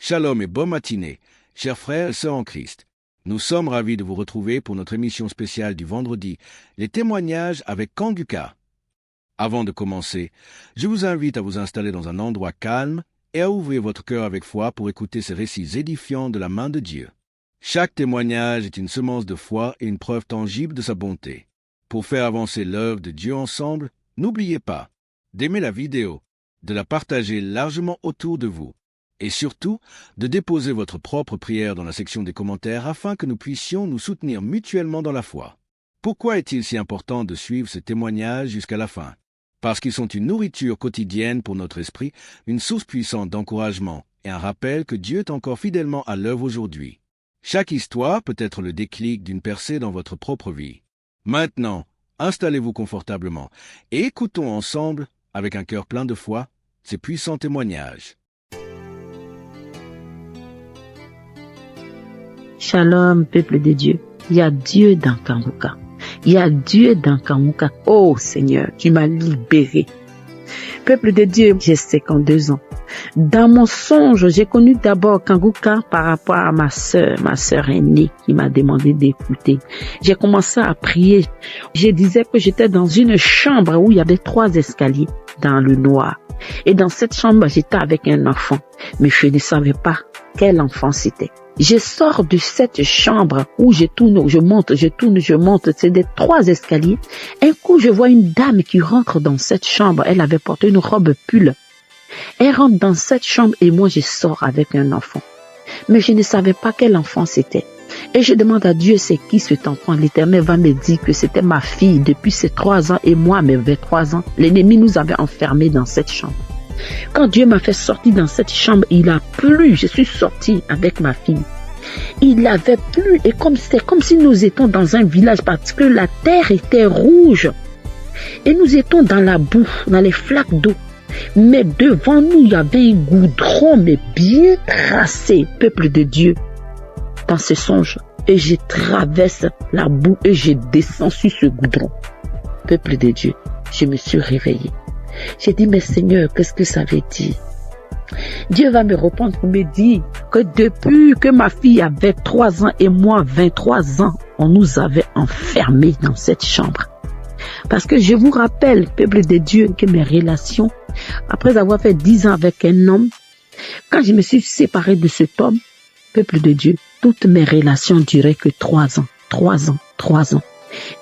Shalom et bonne matinée, chers frères et sœurs en Christ. Nous sommes ravis de vous retrouver pour notre émission spéciale du vendredi, les témoignages avec Kanguka. Avant de commencer, je vous invite à vous installer dans un endroit calme et à ouvrir votre cœur avec foi pour écouter ces récits édifiants de la main de Dieu. Chaque témoignage est une semence de foi et une preuve tangible de sa bonté. Pour faire avancer l'œuvre de Dieu ensemble, n'oubliez pas d'aimer la vidéo, de la partager largement autour de vous, et surtout de déposer votre propre prière dans la section des commentaires afin que nous puissions nous soutenir mutuellement dans la foi. Pourquoi est-il si important de suivre ces témoignages jusqu'à la fin? Parce qu'ils sont une nourriture quotidienne pour notre esprit, une source puissante d'encouragement et un rappel que Dieu est encore fidèlement à l'œuvre aujourd'hui. Chaque histoire peut être le déclic d'une percée dans votre propre vie. Maintenant, installez-vous confortablement et écoutons ensemble, avec un cœur plein de foi, ces puissants témoignages. Shalom, peuple de Dieu. Il y a Dieu dans Kanguka. Il y a Dieu dans Kanguka. Oh Seigneur, tu m'as libéré. Peuple de Dieu, j'ai 52 ans. Dans mon songe, j'ai connu d'abord Kanguka par rapport à ma sœur aînée qui m'a demandé d'écouter. J'ai commencé à prier. Je disais que j'étais dans une chambre où il y avait 3 escaliers dans le noir. Et dans cette chambre, j'étais avec un enfant. Mais je ne savais pas quel enfant c'était. Je sors de cette chambre où je tourne, je monte, c'est des 3 escaliers. Un coup, je vois une dame qui rentre dans cette chambre. Elle avait porté une robe pull. Elle rentre dans cette chambre et moi, je sors avec un enfant. Mais je ne savais pas quel enfant c'était. Et je demande à Dieu, c'est qui cet enfant? L'Éternel va me dire que c'était ma fille depuis ses 3 ans et moi, mes 23 ans. L'ennemi nous avait enfermés dans cette chambre. Quand Dieu m'a fait sortir dans cette chambre, il a plu. Je suis sortie avec ma fille. Il avait plu et c'est comme si nous étions dans un village parce que la terre était rouge. Et nous étions dans la boue, dans les flaques d'eau. Mais devant nous, il y avait un goudron, mais bien tracé, peuple de Dieu, dans ce songe. Et je traverse la boue et je descends sur ce goudron. Peuple de Dieu, je me suis réveillée. J'ai dit, mais Seigneur, qu'est-ce que ça veut dire? Dieu va me répondre pour me dire que depuis que ma fille avait 3 ans et moi 23 ans, on nous avait enfermés dans cette chambre. Parce que je vous rappelle, peuple de Dieu, que mes relations, après avoir fait 10 ans avec un homme, quand je me suis séparée de cet homme, peuple de Dieu, toutes mes relations duraient que 3 ans, 3 ans, 3 ans.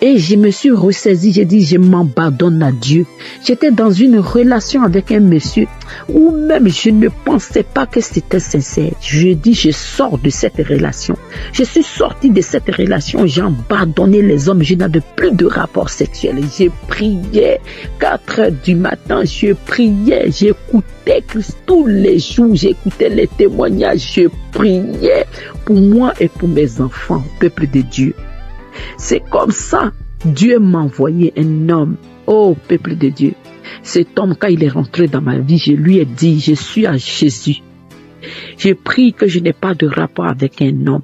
Et je me suis ressaisie, j'ai dit, je m'abandonne à Dieu. J'étais dans une relation avec un monsieur où même je ne pensais pas que c'était sincère. Je dis, je sors de cette relation. Je suis sortie de cette relation, j'ai abandonné les hommes, je n'avais plus de rapport sexuel. J'ai prié 4 heures du matin, je priais, j'écoutais Christ tous les jours, j'écoutais les témoignages, je priais pour moi et pour mes enfants, peuple de Dieu. C'est comme ça, Dieu m'a envoyé un homme. Oh, peuple de Dieu. Cet homme, quand il est rentré dans ma vie, je lui ai dit, je suis à Jésus. J'ai pris que je n'ai pas de rapport avec un homme.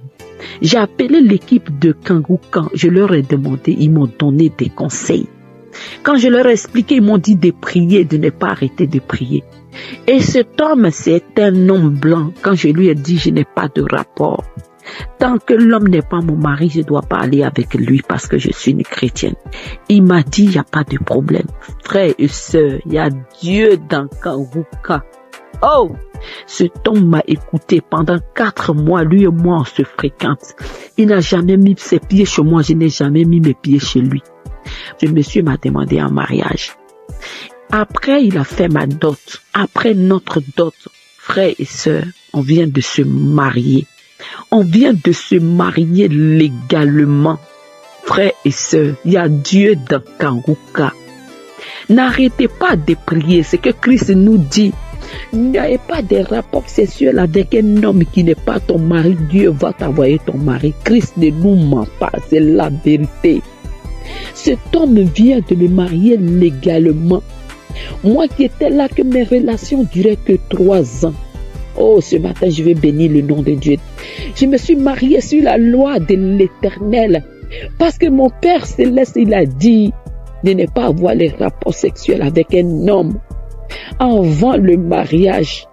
J'ai appelé l'équipe de Kanguka. Je leur ai demandé, ils m'ont donné des conseils. Quand je leur ai expliqué, ils m'ont dit de prier, de ne pas arrêter de prier. Et cet homme, c'est un homme blanc. Quand je lui ai dit, je n'ai pas de rapport. Tant que l'homme n'est pas mon mari, je ne dois pas aller avec lui parce que je suis une chrétienne. Il m'a dit, il n'y a pas de problème. Frères et sœurs, il y a Dieu dans Kanguka. Oh! Cet homme m'a écouté pendant 4 mois. Lui et moi, on se fréquente. Il n'a jamais mis ses pieds chez moi. Je n'ai jamais mis mes pieds chez lui. Le monsieur m'a demandé en mariage. Après, il a fait ma dot. Après notre dot, frères et sœurs, on vient de se marier. On vient de se marier légalement. Frères et sœurs, il y a Dieu dans Kanguka. N'arrêtez pas de prier. C'est que Christ nous dit. N'ayez pas de rapport sexuel avec un homme qui n'est pas ton mari. Dieu va t'envoyer ton mari. Christ ne nous ment pas. C'est la vérité. Cet homme vient de me marier légalement. Moi qui étais là, que mes relations duraient que 3 ans. Oh, ce matin, je vais bénir le nom de Dieu. Je me suis mariée sur la loi de l'Éternel. Parce que mon Père Céleste, il a dit de ne pas avoir les rapports sexuels avec un homme avant le mariage.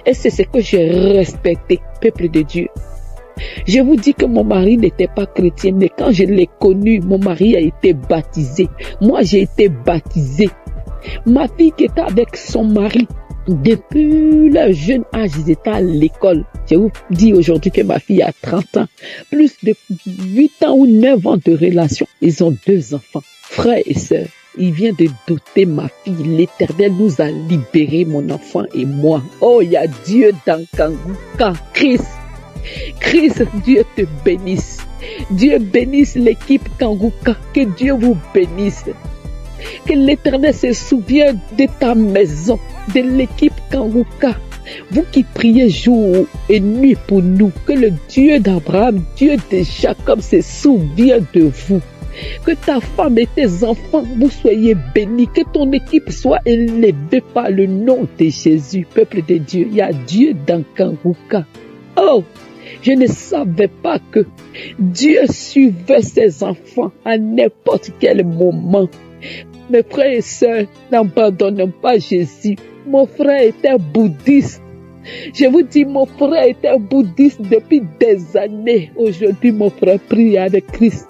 Et c'est ce que j'ai respecté, peuple de Dieu. Je vous dis que mon mari n'était pas chrétien, mais quand je l'ai connu, mon mari a été baptisé. Moi, j'ai été baptisé. Ma fille qui était avec son mari, depuis leur jeune âge, ils étaient à l'école. Je vous dis aujourd'hui que ma fille a 30 ans, plus de 8 ans ou 9 ans de relation. Ils ont 2 enfants, frères et sœurs. Il vient de doter ma fille. L'Éternel nous a libérés, mon enfant et moi. Oh, il y a Dieu dans Kanguka. Christ, Dieu te bénisse. Dieu bénisse l'équipe Kanguka. Que Dieu vous bénisse. Que l'Éternel se souvienne de ta maison, de l'équipe Kanguka. Vous qui priez jour et nuit pour nous, que le Dieu d'Abraham, Dieu de Jacob se souvienne de vous. Que ta femme et tes enfants, vous soyez bénis. Que ton équipe soit élevée par le nom de Jésus. Peuple de Dieu, il y a Dieu dans Kanguka. Oh, je ne savais pas que Dieu suivait ses enfants à n'importe quel moment. Mes frères et sœurs, n'abandonnons pas Jésus. Mon frère était bouddhiste. Je vous dis, mon frère était bouddhiste depuis des années. Aujourd'hui, mon frère prie avec Christ.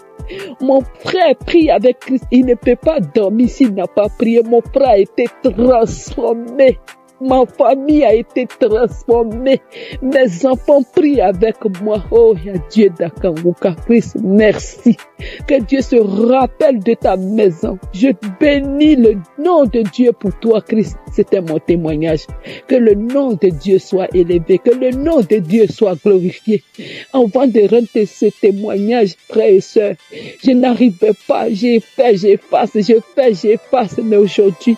Mon frère prie avec Christ. Il ne peut pas dormir s'il n'a pas prié. Mon frère a été transformé. Ma famille a été transformée. Mes enfants prient avec moi. Oh, il y a Dieu d'Akanguka. Christ, merci. Que Dieu se rappelle de ta maison. Je bénis le nom de Dieu pour toi, Christ. C'était mon témoignage. Que le nom de Dieu soit élevé. Que le nom de Dieu soit glorifié. Avant de rendre ce témoignage, frères et sœurs, je n'arrivais pas. J'ai fait, j'efface. Mais aujourd'hui,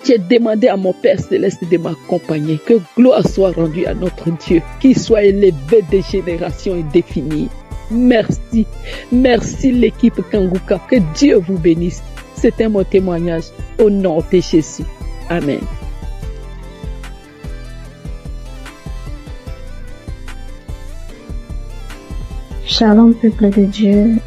j'ai demandé à mon Père Céleste de m'accompagner. Que gloire soit rendue à notre Dieu, qu'il soit élevé de générations indéfinies. Merci. Merci l'équipe Kanguka. Que Dieu vous bénisse. C'était mon témoignage au nom de Jésus. Amen. Shalom peuple de Dieu.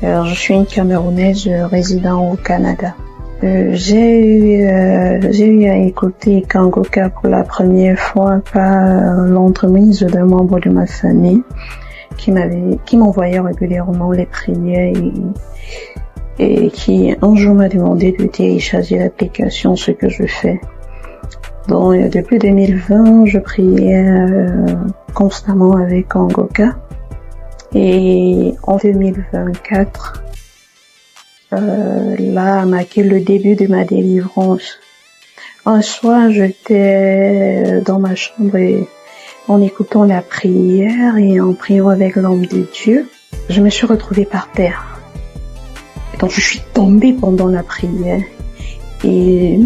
Je suis une Camerounaise résidant au Canada. J'ai eu à écouter Kanguka pour la première fois par l'entremise d'un membre de ma famille qui m'envoyait régulièrement les prières et qui un jour m'a demandé de télécharger l'application, ce que je fais. Donc depuis 2020, je priais constamment avec Kanguka et en 2024, là a marqué le début de ma délivrance. Un soir, j'étais dans ma chambre et en écoutant la prière et en priant avec l'homme de Dieu, je me suis retrouvée par terre. Donc je suis tombée pendant la prière et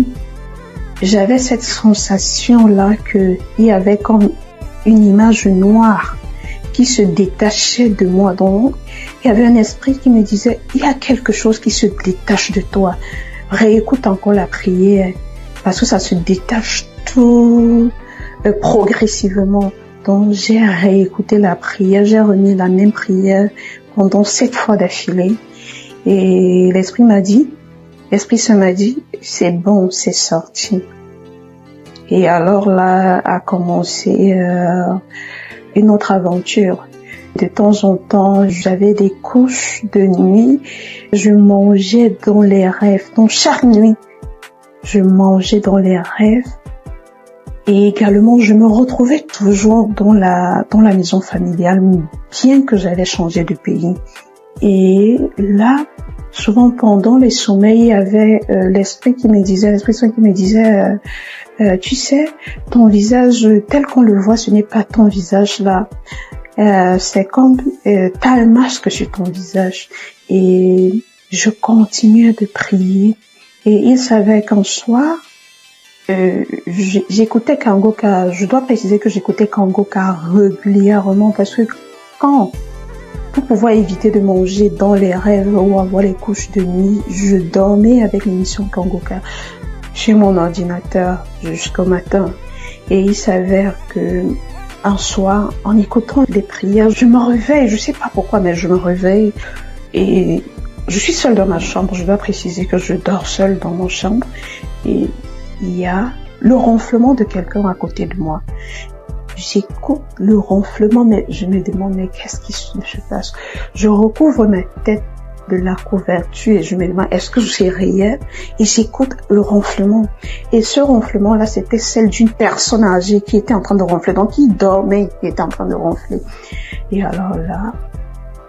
j'avais cette sensation-là qu'il y avait comme une image noire qui se détachait de moi. Donc, il y avait un esprit qui me disait, il y a quelque chose qui se détache de toi. Réécoute encore la prière, parce que ça se détache tout progressivement. Donc, j'ai réécouté la prière, j'ai remis la même prière pendant 7 fois d'affilée. Et l'esprit se m'a dit, c'est bon, c'est sorti. Et alors là a commencé une autre aventure. De temps en temps, j'avais des couches de nuit. Je mangeais dans les rêves. Donc chaque nuit, je mangeais dans les rêves. Et également, je me retrouvais toujours dans la maison familiale, bien que j'avais changé de pays. Et là, souvent pendant les sommeils, il y avait l'esprit saint qui me disait, tu sais, ton visage tel qu'on le voit, ce n'est pas ton visage là. C'est comme t'as un masque sur ton visage. Et je continuais de prier. Et il savait qu'un soir, j'écoutais Kanguka. Je dois préciser que j'écoutais Kanguka régulièrement parce que pour pouvoir éviter de manger dans les rêves ou avoir les couches de nuit, je dormais avec l'émission Kanguka chez mon ordinateur jusqu'au matin. Et il s'avère que un soir, en écoutant les prières, je me réveille, je sais pas pourquoi, mais je me réveille et je suis seule dans ma chambre. Je dois préciser que je dors seule dans mon chambre et il y a le ronflement de quelqu'un à côté de moi. j'écoute le ronflement, mais je me demande, mais qu'est-ce qui se passe? Je recouvre ma tête de la couverture et je me demande, est-ce que c'est réel? Et j'écoute le ronflement. Et ce ronflement-là, c'était celle d'une personne âgée qui était en train de ronfler. Donc, qui dormait, qui était en train de ronfler. Et alors là,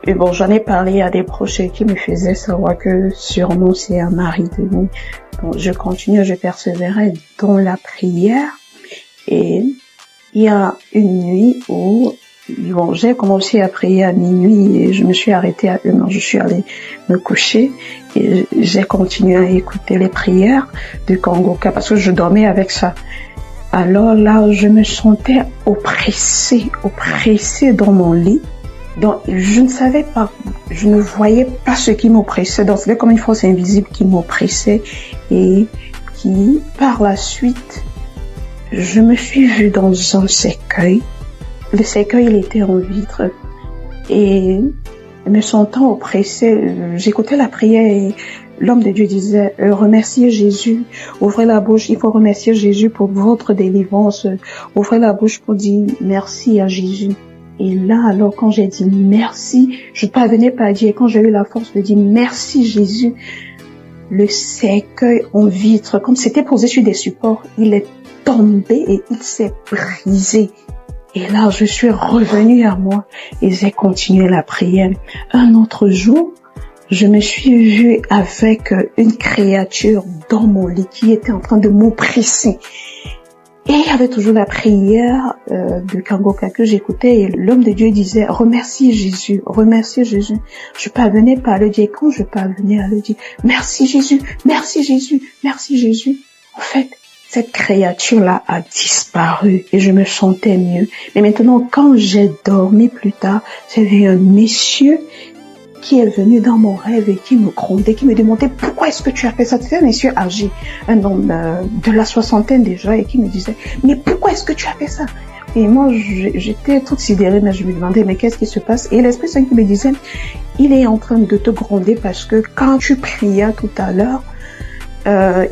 et bon, j'en ai parlé à des proches qui me faisaient savoir que sûrement c'est un mari de nous. Donc, je continue, je persévérais dans la prière. Et il y a une nuit où bon, j'ai commencé à prier à minuit et je me suis arrêtée à 1h. Je suis allée me coucher et j'ai continué à écouter les prières de Kangoka parce que je dormais avec ça. Alors là, je me sentais oppressée dans mon lit. Donc, je ne savais pas, je ne voyais pas ce qui m'oppressait. Donc, c'était comme une force invisible qui m'oppressait et qui, par la suite, je me suis vue dans un cercueil. Le cercueil, il était en vitre. Et me sentant oppressée, j'écoutais la prière et l'homme de Dieu disait, remerciez Jésus, ouvrez la bouche, il faut remercier Jésus pour votre délivrance. Ouvrez la bouche pour dire merci à Jésus. Et là, alors, quand j'ai dit merci, je ne parvenais pas à dire, quand j'ai eu la force de dire merci Jésus, le cercueil en vitre, comme c'était posé sur des supports, il est tombé et il s'est brisé. Et là, je suis revenue à moi et j'ai continué la prière. Un autre jour, je me suis vue avec une créature dans mon lit qui était en train de m'oppresser. Et il y avait toujours la prière de Kangoka que j'écoutais et l'homme de Dieu disait « Remercie Jésus, remercie Jésus ». Je parvenais pas à le dire. Quand je parvenais à le dire « Merci Jésus, merci Jésus, merci Jésus ». En fait, cette créature-là a disparu et je me sentais mieux. Mais maintenant, quand j'ai dormi plus tard, j'avais un monsieur qui est venu dans mon rêve et qui me grondait, qui me demandait pourquoi est-ce que tu as fait ça. C'était un monsieur âgé, un homme de la soixantaine déjà, et qui me disait mais pourquoi est-ce que tu as fait ça? Et moi j'étais toute sidérée, mais je me demandais mais qu'est-ce qui se passe? Et l'Esprit Saint qui me disait il est en train de te gronder parce que quand tu priais tout à l'heure,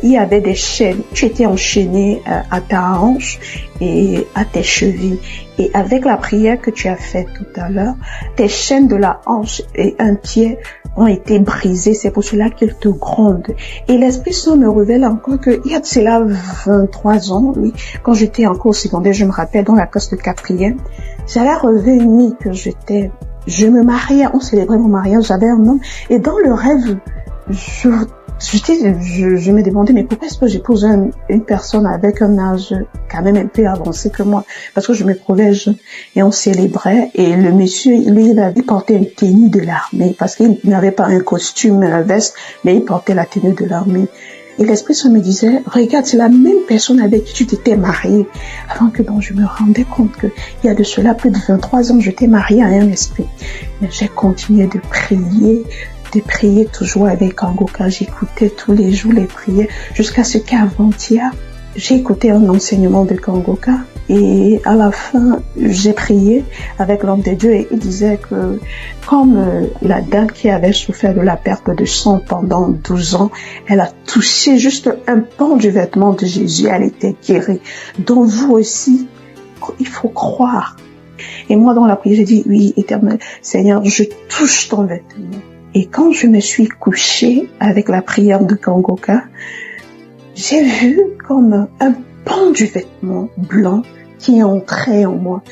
il y avait des chaînes. Tu étais enchaîné à ta hanche et à tes chevilles. Et avec la prière que tu as faite tout à l'heure, tes chaînes de la hanche et un pied ont été brisées. C'est pour cela qu'il te gronde. Et l'Esprit Saint me révèle encore qu'il y a de cela 23 ans, oui, quand j'étais encore au secondaire, je me rappelle, dans la classe de 4e, j'avais rêvé une nuit que je me mariais, on célébrait mon mariage, j'avais un homme. Et dans le rêve, je me demandais, mais pourquoi est-ce que j'épouse une personne avec un âge quand même un peu avancé que moi? Parce que je me trouvais jeune et on célébrait et le monsieur, lui, il portait une tenue de l'armée parce qu'il n'avait pas un costume, veste, mais il portait la tenue de l'armée. Et l'Esprit Saint me disait, regarde, c'est la même personne avec qui tu t'étais mariée. Avant que donc je me rendais compte que il y a de cela plus de 23 ans, j'étais mariée à un esprit. Mais j'ai continué de prier toujours avec Kangoka. J'écoutais tous les jours les prières jusqu'à ce qu'avant-hier, j'ai écouté un enseignement de Kangoka et à la fin, j'ai prié avec l'homme de Dieu et il disait que comme la dame qui avait souffert de la perte de sang pendant 12 ans, elle a touché juste un pan du vêtement de Jésus, elle était guérie. Donc vous aussi, il faut croire. Et moi dans la prière, j'ai dit, oui, Éternel Seigneur, je touche ton vêtement. Et quand je me suis couchée avec la prière de Kangoka, j'ai vu comme un pan du vêtement blanc qui entrait en moi.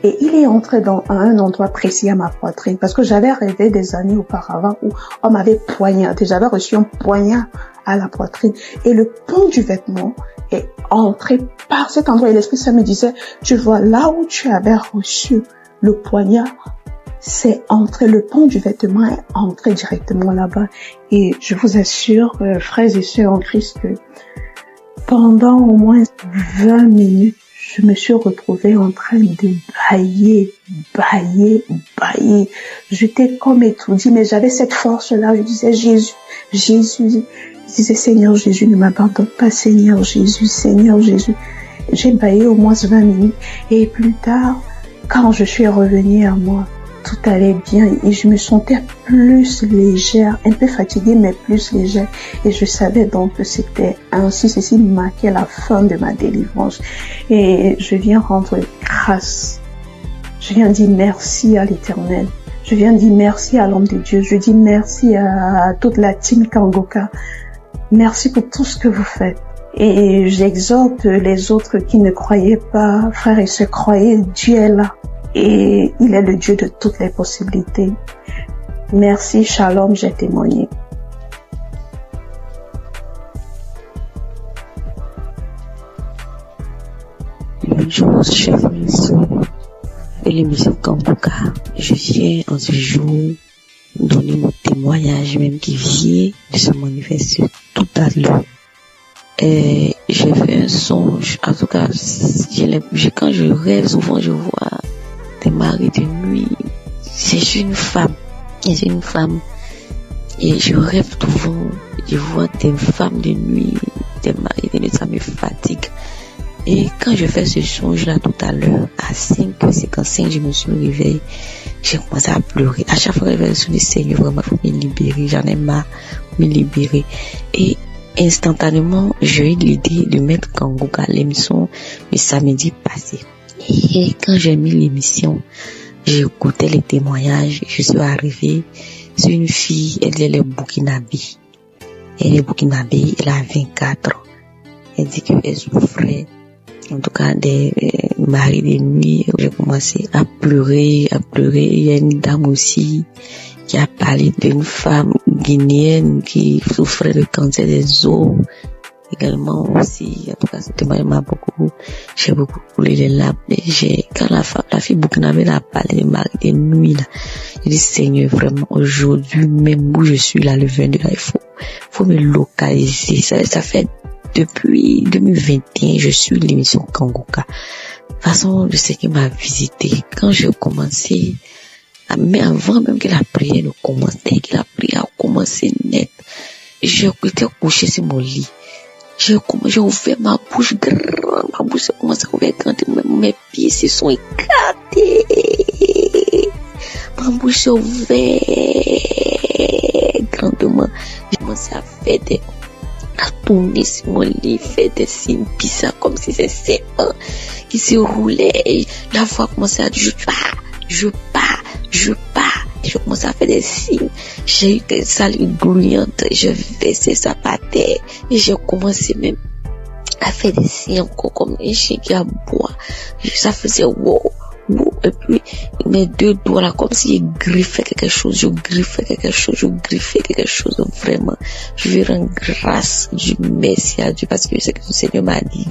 Et il est entré à un endroit précis à ma poitrine parce que j'avais rêvé des années auparavant où on m'avait poignardé. J'avais reçu un poignard à la poitrine. Et le pan du vêtement est entré par cet endroit. Et l'Esprit Saint me disait, tu vois, là où tu avais reçu le poignard, c'est entré, le pan du vêtement est entré directement là-bas. Et je vous assure, frères et sœurs en Christ, que pendant au moins 20 minutes, je me suis retrouvée en train de bailler. J'étais comme étourdie, mais j'avais cette force-là. Je disais, Jésus. Je disais, Seigneur Jésus, ne m'abandonne pas, Seigneur Jésus. J'ai baillé au moins 20 minutes. Et plus tard, quand je suis revenue à moi, tout allait bien et je me sentais plus légère, un peu fatiguée mais plus légère. Et je savais donc que c'était ainsi, ceci marquait la fin de ma délivrance. Et je viens rendre grâce. Je viens dire merci à l'Éternel. Je viens dire merci à l'homme de Dieu. Je dis merci à toute la team Kangoka. Merci pour tout ce que vous faites. Et j'exhorte les autres qui ne croyaient pas, frères et sœurs, croyez, Dieu est là. Et il est le Dieu de toutes les possibilités. Merci, shalom, j'ai témoigné. Bonjour, chers amis de l'émission Kangoka. Je viens en ce jour donner mon témoignage, même qui vient de ce manifeste tout à l'heure. Et j'ai fait un songe, en tout cas, quand je rêve, souvent je vois des maris de nuit. C'est une femme, et je rêve souvent, je vois des femmes de nuit, des maris de nuit, ça me fatigue. Et quand je fais ce songe-là tout à l'heure, à 5h55, je me suis réveillée, j'ai commencé à pleurer. À chaque fois que je vais sur le Seigneur, vraiment, il faut me libérer, j'en ai marre, me libérer. Et instantanément, j'ai eu l'idée de mettre Kangoka à l'émission le samedi passé. Et quand j'ai mis l'émission, j'ai écouté les témoignages, je suis arrivée sur une fille, elle est burkinabé. Elle est burkinabé, elle a 24 ans. Elle dit qu'elle souffrait, en tout cas des maris de nuit. J'ai commencé à pleurer. Il y a une dame aussi qui a parlé d'une femme guinéenne qui souffrait de cancer des os. Également aussi, en tout cas, ce témoignage m'a j'ai beaucoup coulé les larmes. Quand la fille burkinabé a parlé des maris de nuit, là, je dis, Seigneur, vraiment, aujourd'hui, même où je suis là, le 22, là, il faut me localiser. Ça fait depuis 2021, je suis l'émission Kangoka. De toute façon, je sais qu'il m'a visité. Quand j'ai commencé, mais avant même que la prière ne commence, dès que la prière a commencé net, j'étais couché sur mon lit. J'ai ouvert ma bouche grande, ma bouche a commencé à ouvrir grande, mes pieds se sont éclatés. Ma bouche s'est ouverte grandement. J'ai commencé à faire à tourner sur mon lit, faire des signes bizarres comme si c'était serpent qui se roulait. Et la voix commençait à dire je pars. Je commençais à faire des signes. J'ai eu des salives grouillantes. Je versais ça par terre. Et j'ai commencé même à faire des signes encore comme un chien qui aboie. Ça faisait wow. Et puis mes deux doigts là, comme si je griffais quelque chose. Vraiment, je vais rendre grâce du merci à Dieu parce que je sais que le Seigneur m'a dit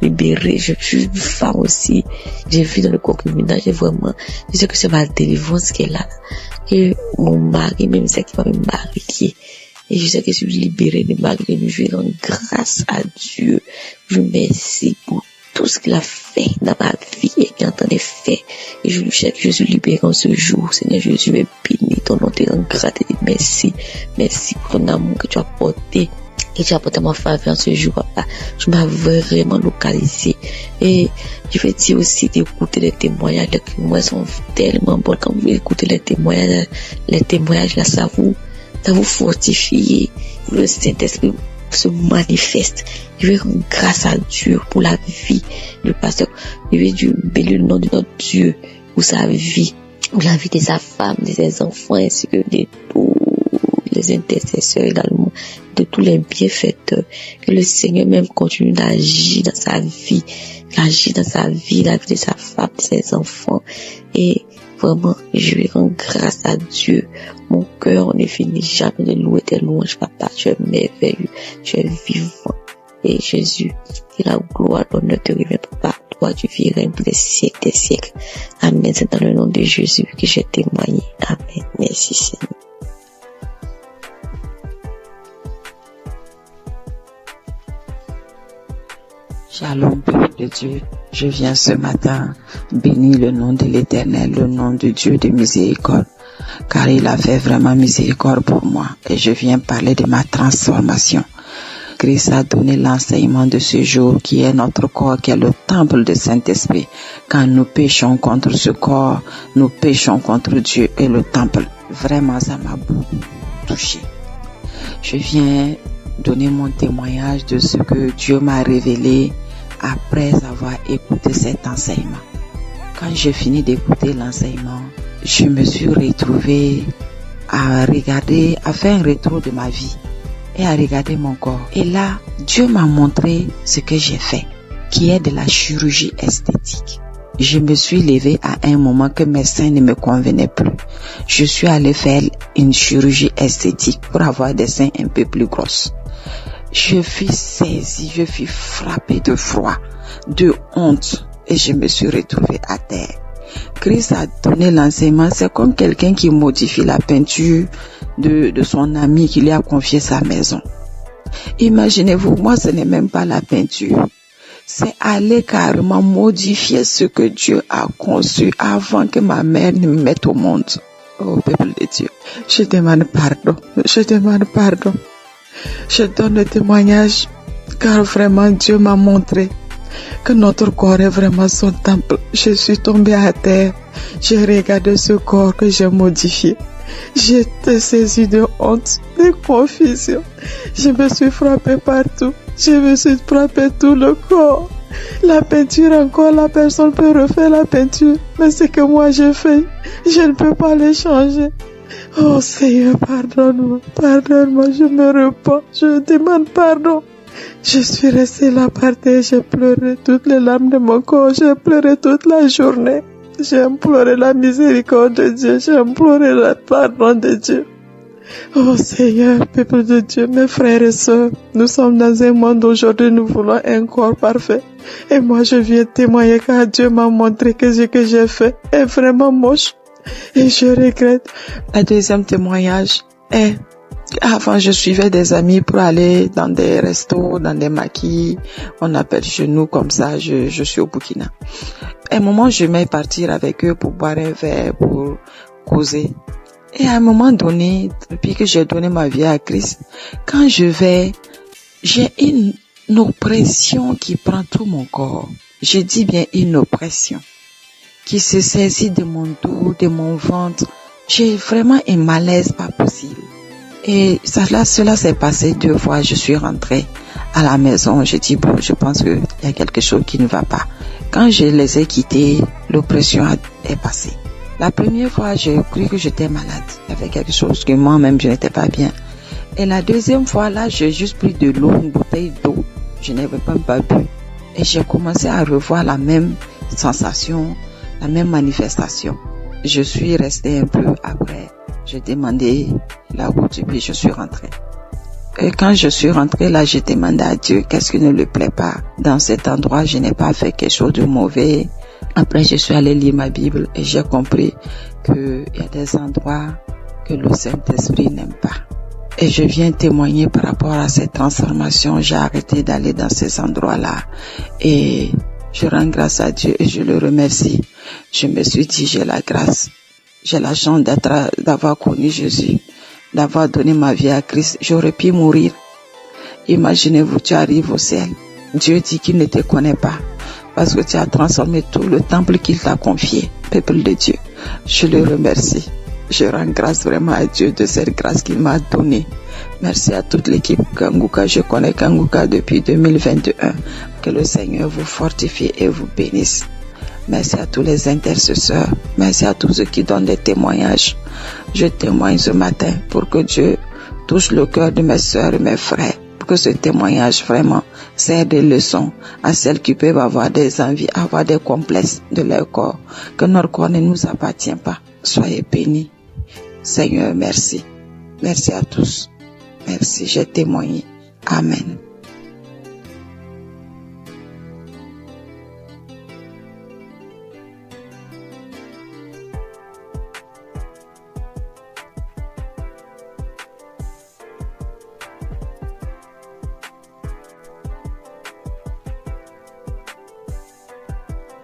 libérer. Je suis une femme aussi. J'ai vu dans le concubinage, je sais que c'est ma délivrance qui est là. Et mon mari, même c'est qui va me marier. Et je sais que je suis libérée de ma vie. Je vais rendre grâce à Dieu. Je remercie pour tout ce qu'il a fait dans ma vie et qu'il entendait faire. Et je lui sais que je suis libéré en ce jour. Seigneur Jésus, je bénis ton nom, te rends grâce et te merci. Merci pour ton amour que tu as porté. Et tu as porté ma faveur en ce jour, papa. Tu m'as vraiment localisé. Et je vais dire aussi d'écouter les témoignages. Les témoignages sont tellement bons. Quand vous écoutez les témoignages là, ça vous fortifie. Le Saint-Esprit se manifeste. Je vais rendre grâce à Dieu pour la vie du pasteur. Je vais bénir le nom de notre Dieu pour sa vie, pour la vie de sa femme, de ses enfants, ainsi que de tous les intercesseurs également, de tous les bienfaiteurs. Que le Seigneur même continue d'agir dans sa vie, la vie de sa femme, de ses enfants. Et vraiment, je vais rendre grâce à Dieu. Mon cœur ne finit jamais de louer tes louanges, papa. Tu es merveilleux, tu es vivant. Et Jésus, que la gloire, l'honneur te revient, papa. Toi, tu vis règne pour des siècles, des siècles. Amen. C'est dans le nom de Jésus que j'ai témoigné. Amen. Merci, Seigneur. Shalom, peuple de Dieu. Je viens ce matin bénir le nom de l'Éternel, le nom de Dieu de miséricorde, car il a fait vraiment miséricorde pour moi. Et je viens parler de ma transformation. Que Jésus-Christ a donné l'enseignement de ce jour qui est notre corps, qui est le temple du Saint-Esprit. Quand nous péchons contre ce corps, nous péchons contre Dieu et le temple. Vraiment, ça m'a beaucoup touché. Je viens donner mon témoignage de ce que Dieu m'a révélé après avoir écouté cet enseignement. Quand j'ai fini d'écouter l'enseignement, je me suis retrouvée à regarder, à faire un retour de ma vie et à regarder mon corps. Et là, Dieu m'a montré ce que j'ai fait, qui est de la chirurgie esthétique. Je me suis levée à un moment que mes seins ne me convenaient plus. Je suis allée faire une chirurgie esthétique pour avoir des seins un peu plus grosses. Je fus saisie, je fus frappée de froid, de honte et je me suis retrouvée à terre. Christ a donné l'enseignement, c'est comme quelqu'un qui modifie la peinture de son ami qui lui a confié sa maison. Imaginez-vous, moi ce n'est même pas la peinture. C'est aller carrément modifier ce que Dieu a conçu avant que ma mère ne me mette au monde. Oh peuple de Dieu, je demande pardon, je demande pardon. Je donne le témoignage car vraiment Dieu m'a montré que notre corps est vraiment son temple. Je suis tombée à terre, j'ai regardé ce corps que j'ai modifié. J'étais saisie de honte, de confusion. Je me suis frappée partout. Je me suis frappée tout le corps. La peinture encore, la personne peut refaire la peinture. Mais ce que moi j'ai fait, je ne peux pas le changer. Oh Seigneur, pardonne-moi, pardonne-moi, je me repens, je demande pardon. Je suis restée là par terre, j'ai pleuré toutes les larmes de mon corps, j'ai pleuré toute la journée. J'ai imploré la miséricorde de Dieu, j'ai imploré le pardon de Dieu. Oh Seigneur, peuple de Dieu, mes frères et sœurs, nous sommes dans un monde aujourd'hui, nous voulons un corps parfait. Et moi je viens témoigner car Dieu m'a montré que ce que j'ai fait est vraiment moche. Et je regrette. Le deuxième témoignage est, avant je suivais des amis pour aller dans des restos, dans des maquis, on appelle chez nous comme ça, je suis au Burkina. À un moment je vais partir avec eux pour boire un verre, pour causer. Et à un moment donné, depuis que j'ai donné ma vie à Christ, quand je vais, j'ai une oppression qui prend tout mon corps. Je dis bien une oppression qui se saisit de mon dos, de mon ventre. J'ai vraiment un malaise pas possible. Et cela s'est passé 2 fois. Je suis rentrée à la maison. J'ai dit, bon, je pense qu'il y a quelque chose qui ne va pas. Quand je les ai quittés, l'oppression est passée. La première fois, j'ai cru que j'étais malade. Il y avait quelque chose que moi-même, je n'étais pas bien. Et la deuxième fois, là, j'ai juste pris de l'eau, une bouteille d'eau. Je n'avais pas bu. Et j'ai commencé à revoir la même sensation, la même manifestation. Je suis restée un peu après. J'ai demandé la route et puis je suis rentrée. Et quand je suis rentrée là, j'ai demandé à Dieu qu'est-ce qui ne lui plaît pas. Dans cet endroit, je n'ai pas fait quelque chose de mauvais. Après, je suis allée lire ma Bible et j'ai compris qu'il y a des endroits que le Saint-Esprit n'aime pas. Et je viens témoigner par rapport à cette transformation. J'ai arrêté d'aller dans ces endroits-là. Et je rends grâce à Dieu et je le remercie. Je me suis dit, j'ai la grâce. J'ai la chance d'avoir connu Jésus, d'avoir donné ma vie à Christ. J'aurais pu mourir. Imaginez-vous, tu arrives au ciel. Dieu dit qu'il ne te connaît pas parce que tu as transformé tout le temple qu'il t'a confié. Peuple de Dieu, je le remercie. Je rends grâce vraiment à Dieu de cette grâce qu'il m'a donnée. Merci à toute l'équipe Kanguka. Je connais Kanguka depuis 2021. Que le Seigneur vous fortifie et vous bénisse. Merci à tous les intercesseurs. Merci à tous ceux qui donnent des témoignages. Je témoigne ce matin pour que Dieu touche le cœur de mes sœurs et mes frères. Pour que ce témoignage vraiment sert de leçon à celles qui peuvent avoir des envies, avoir des complexes de leur corps. Que notre corps ne nous appartient pas. Soyez bénis. Seigneur, merci. Merci à tous. Merci, j'ai témoigné. Amen.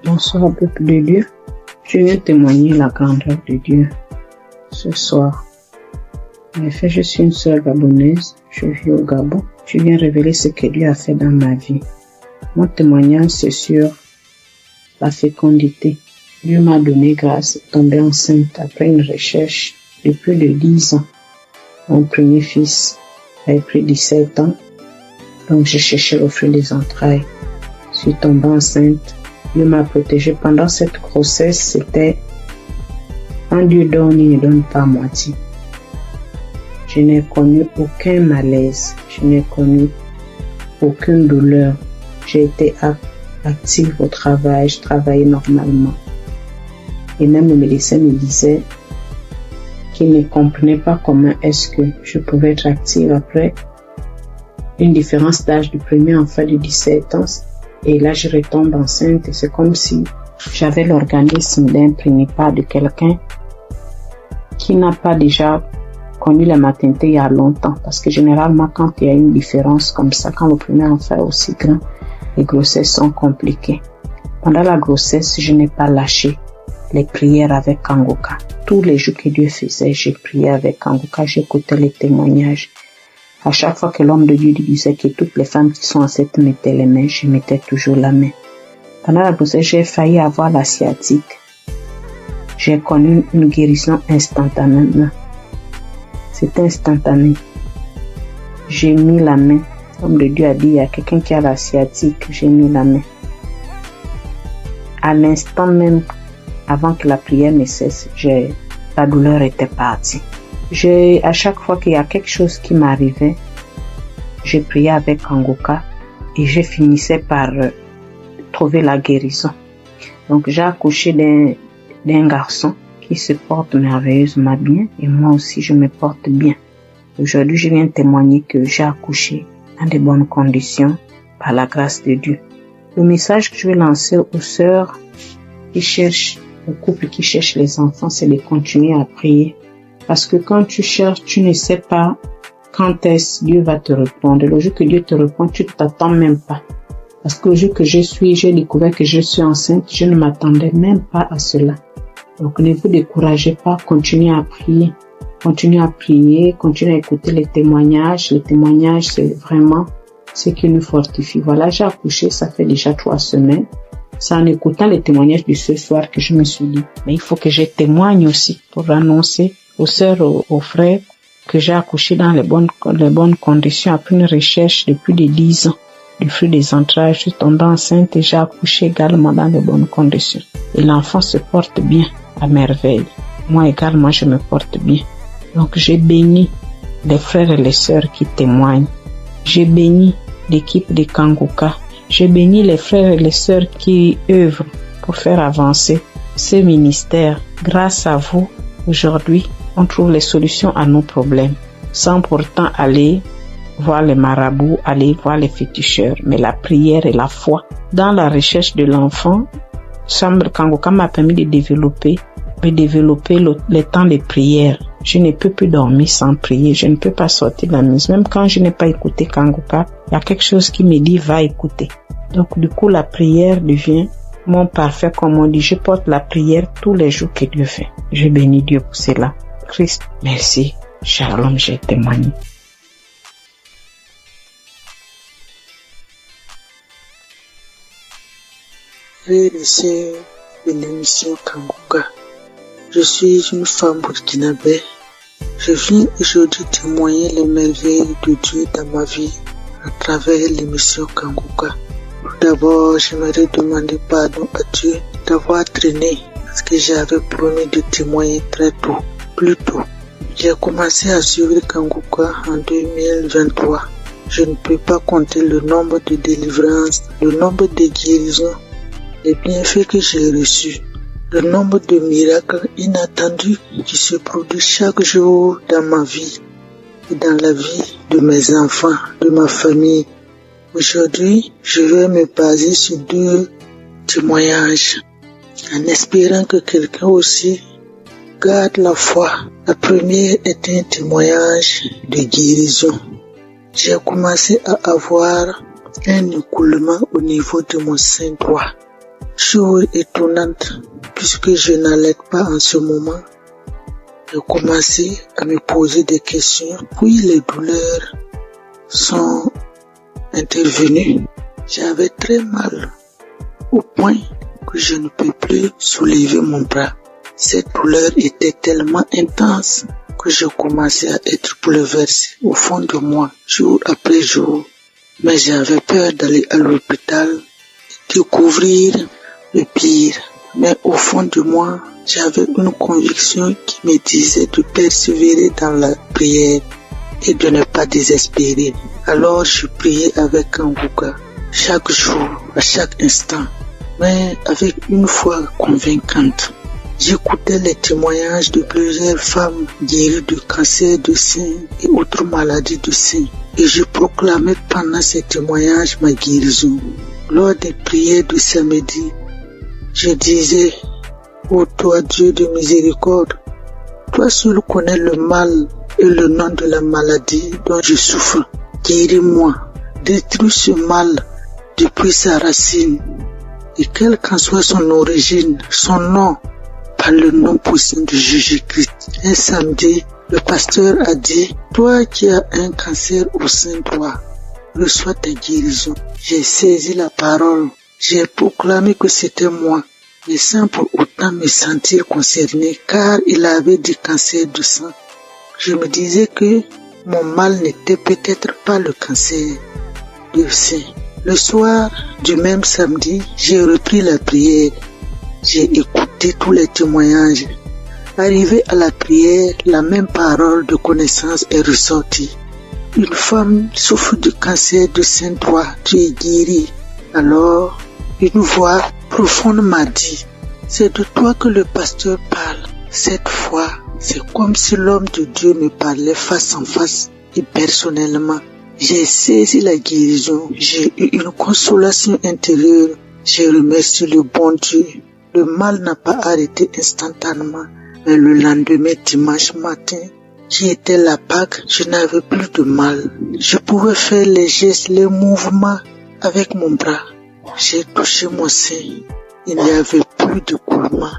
Bonsoir, peuple de Dieu. Je viens témoigner la grandeur de Dieu ce soir. En effet, je suis une sœur gabonaise. Je vis au Gabon. tu viens révéler ce que Dieu a fait dans ma vie. Mon témoignage, c'est sur la fécondité. Dieu m'a donné grâce de tomber enceinte après une recherche de plus de 10 ans. Mon premier fils avait pris 17 ans, donc j'ai cherché le fruit des entrailles. Je suis tombée enceinte. Dieu m'a protégée pendant cette grossesse. C'était quand Dieu donne, il ne donne pas à moitié. Je n'ai connu aucun malaise. Je n'ai connu aucune douleur. J'ai été active au travail. Je travaillais normalement. Et même le médecin me disait qu'il ne comprenait pas comment est-ce que je pouvais être active après une différence d'âge du premier enfant de 17 ans. Et là, je retombe enceinte. Et c'est comme si j'avais l'organisme d'un primipaire de quelqu'un qui n'a pas déjà connu la maternité il y a longtemps. Parce que généralement, quand il y a une différence comme ça, quand le premier enfant est aussi grand, les grossesses sont compliquées. Pendant la grossesse, je n'ai pas lâché les prières avec Kangoka. Tous les jours que Dieu faisait, j'ai prié avec Kangoka, j'écoutais les témoignages. À chaque fois que l'homme de Dieu disait que toutes les femmes qui sont enceintes mettaient les mains, je mettais toujours la main. Pendant la grossesse, j'ai failli avoir la sciatique. J'ai connu une guérison instantanément. C'est instantané. J'ai mis la main. L'homme de Dieu a dit, il y a quelqu'un qui a la sciatique, j'ai mis la main. À l'instant même, avant que la prière ne cesse, la douleur était partie. À chaque fois qu'il y a quelque chose qui m'arrivait, je priais avec Kangoka et je finissais par trouver la guérison. Donc j'ai accouché d'un garçon qui se porte merveilleusement bien et moi aussi je me porte bien. Aujourd'hui, je viens témoigner que j'ai accouché dans de bonnes conditions par la grâce de Dieu. Le message que je vais lancer aux sœurs qui cherchent, aux couples qui cherchent les enfants, c'est de continuer à prier. Parce que quand tu cherches, tu ne sais pas quand est-ce Dieu va te répondre. Le jour que Dieu te répond, tu ne t'attends même pas. Parce que le jour que j'ai découvert que je suis enceinte, je ne m'attendais même pas à cela. Donc ne vous découragez pas, continuez à prier. Continuez à prier, continuez à écouter les témoignages. Les témoignages, c'est vraiment ce qui nous fortifie. Voilà, j'ai accouché, ça fait déjà 3 semaines. C'est en écoutant les témoignages de ce soir que je me suis dit, mais il faut que je témoigne aussi pour annoncer aux sœurs, aux frères, que j'ai accouché dans les bonnes conditions après une recherche de plus de 10 ans. Du fruit des entrailles, je suis tombée enceinte et j'ai accouché également dans les bonnes conditions. Et l'enfant se porte bien, à merveille. Moi également, je me porte bien. Donc j'ai béni les frères et les sœurs qui témoignent. J'ai béni l'équipe de Kangoka. J'ai béni les frères et les sœurs qui œuvrent pour faire avancer ce ministère. Grâce à vous, aujourd'hui, on trouve les solutions à nos problèmes, sans pourtant aller voir les marabouts, aller voir les féticheurs. Mais la prière et la foi, dans la recherche de l'enfant, Kangoka m'a permis de développer le temps de prière. Je ne peux plus dormir sans prier, je ne peux pas sortir de la maison. Même quand je n'ai pas écouté Kangoka, il y a quelque chose qui me dit va écouter. Donc du coup, la prière devient mon parfait, comme on dit. Je porte la prière tous les jours que Dieu fait. Je bénis Dieu pour cela. Christ, merci. Shalom, j'ai témoigné. Frères et sœurs de l'émission Kangoka, je suis une femme burkinabé. Je viens aujourd'hui témoigner les merveilles de Dieu dans ma vie à travers l'émission Kangoka. Tout d'abord, j'aimerais demander pardon à Dieu d'avoir traîné parce que j'avais promis de témoigner très tôt, plus tôt. J'ai commencé à suivre Kangoka en 2023. Je ne peux pas compter le nombre de délivrances, le nombre de guérisons, les bienfaits que j'ai reçus, le nombre de miracles inattendus qui se produisent chaque jour dans ma vie et dans la vie de mes enfants, de ma famille. Aujourd'hui, je vais me baser sur 2 témoignages en espérant que quelqu'un aussi garde la foi. La première est un témoignage de guérison. J'ai commencé à avoir un écoulement au niveau de mon sein droit. Chose étonnante, puisque je n'allais pas en ce moment. J'ai commencé à me poser des questions, puis les douleurs sont intervenus. J'avais très mal au point que je ne peux plus soulever mon bras. Cette douleur était tellement intense que je commençais à être bouleversé au fond de moi, jour après jour. Mais j'avais peur d'aller à l'hôpital et découvrir le pire. Mais au fond de moi, j'avais une conviction qui me disait de persévérer dans la prière et de ne pas désespérer. Alors je priais avec Kanguka chaque jour, à chaque instant, mais avec une foi convaincante. J'écoutais les témoignages de plusieurs femmes guéries du cancer du sein et autres maladies du sein, et je proclamais pendant ces témoignages ma guérison. Lors des prières du samedi, je disais: ô toi Dieu de miséricorde, toi seul connais le mal et le nom de la maladie dont je souffre. Guéris-moi, détruis ce mal depuis sa racine, et quelle qu'en soit son origine, son nom, par le nom puissant de Jésus-Christ. Un samedi, le pasteur a dit: toi qui as un cancer au sein de toi, reçois ta guérison. J'ai saisi la parole, j'ai proclamé que c'était moi, mais sans pour autant me sentir concerné, car il avait du cancer du sang. Je me disais que mon mal n'était peut-être pas le cancer du sein. Le soir du même samedi, j'ai repris la prière. J'ai écouté tous les témoignages. Arrivé à la prière, la même parole de connaissance est ressortie. Une femme souffre du cancer du sein droit, tu es guérie. Alors, une voix profonde m'a dit: c'est de toi que le pasteur parle. Cette fois, c'est comme si l'homme de Dieu me parlait face en face et personnellement. J'ai saisi la guérison, j'ai eu une consolation intérieure. J'ai remercié le bon Dieu. Le mal n'a pas arrêté instantanément, mais le lendemain, dimanche matin, qui était la Pâque, je n'avais plus de mal. Je pouvais faire les gestes, les mouvements avec mon bras. J'ai touché mon sein. Il n'y avait plus de coulement,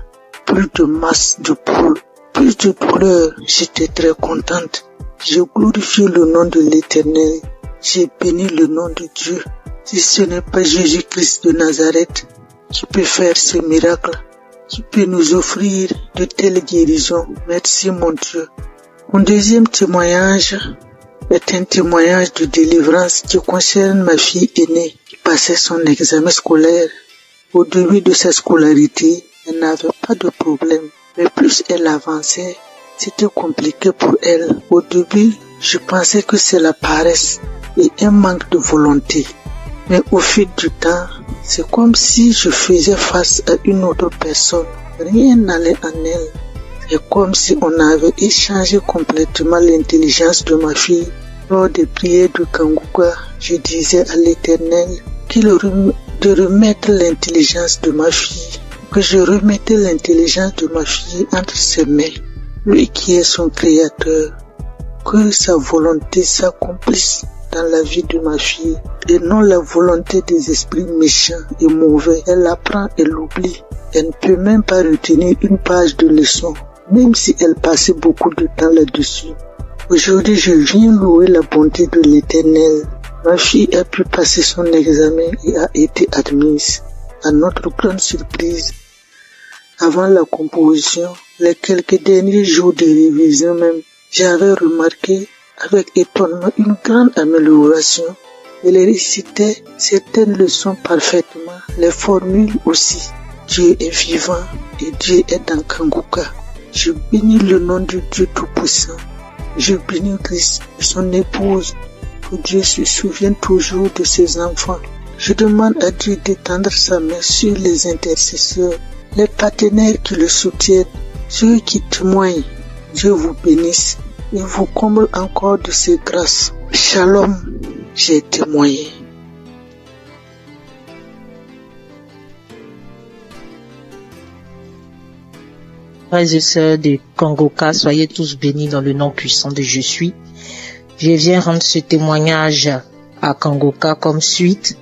plus de masse de poule, plus de douleur. J'étais très contente. J'ai glorifié le nom de l'Éternel. J'ai béni le nom de Dieu. Si ce n'est pas Jésus-Christ de Nazareth qui peut faire ce miracle, qui peut nous offrir de telles guérisons, merci mon Dieu. Mon deuxième témoignage est un témoignage de délivrance qui concerne ma fille aînée qui passait son examen scolaire. Au début de sa scolarité, elle n'avait pas de problème, mais plus elle avançait, c'était compliqué pour elle. Au début, je pensais que c'est la paresse et un manque de volonté. Mais au fil du temps, c'est comme si je faisais face à une autre personne. Rien n'allait en elle. C'est comme si on avait échangé complètement l'intelligence de ma fille. Lors des prières de Kanguka, je disais à l'Éternel de remettre l'intelligence de ma fille, que je remettais l'intelligence de ma fille entre ses mains. Lui qui est son créateur, que sa volonté s'accomplisse dans la vie de ma fille et non la volonté des esprits méchants et mauvais. Elle apprend et l'oublie. Elle ne peut même pas retenir une page de leçon, même si elle passait beaucoup de temps là-dessus. Aujourd'hui, je viens louer la bonté de l'Éternel. Ma fille a pu passer son examen et a été admise. À notre grande surprise, avant la composition, les quelques derniers jours de révision même, j'avais remarqué avec étonnement une grande amélioration. Elle récitait certaines leçons parfaitement, les formules aussi. Dieu est vivant et Dieu est dans Kanguka. Je bénis le nom de Dieu Tout-Puissant. Je bénis Christ et son épouse, que Dieu se souvienne toujours de ses enfants. Je demande à Dieu d'étendre sa main sur les intercesseurs, les partenaires qui le soutiennent, ceux qui témoignent. Dieu vous bénisse et vous comble encore de ses grâces. Shalom, j'ai témoigné. Frères et sœurs de Kanguka, soyez tous bénis dans le nom puissant de Je suis. Je viens rendre ce témoignage à Kanguka comme suite.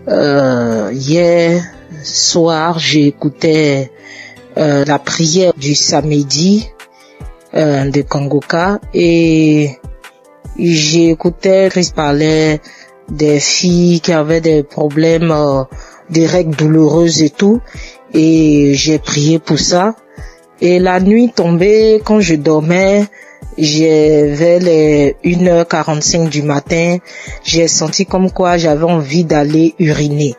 Hier soir, j'écoutais la prière du samedi de Kanguka et J'écoutais Christ parlait des filles qui avaient des problèmes, des règles douloureuses et tout, et j'ai prié pour ça. Et la nuit tombée, quand je dormais, vers les 1h45 du matin, j'ai senti comme quoi j'avais envie d'aller uriner.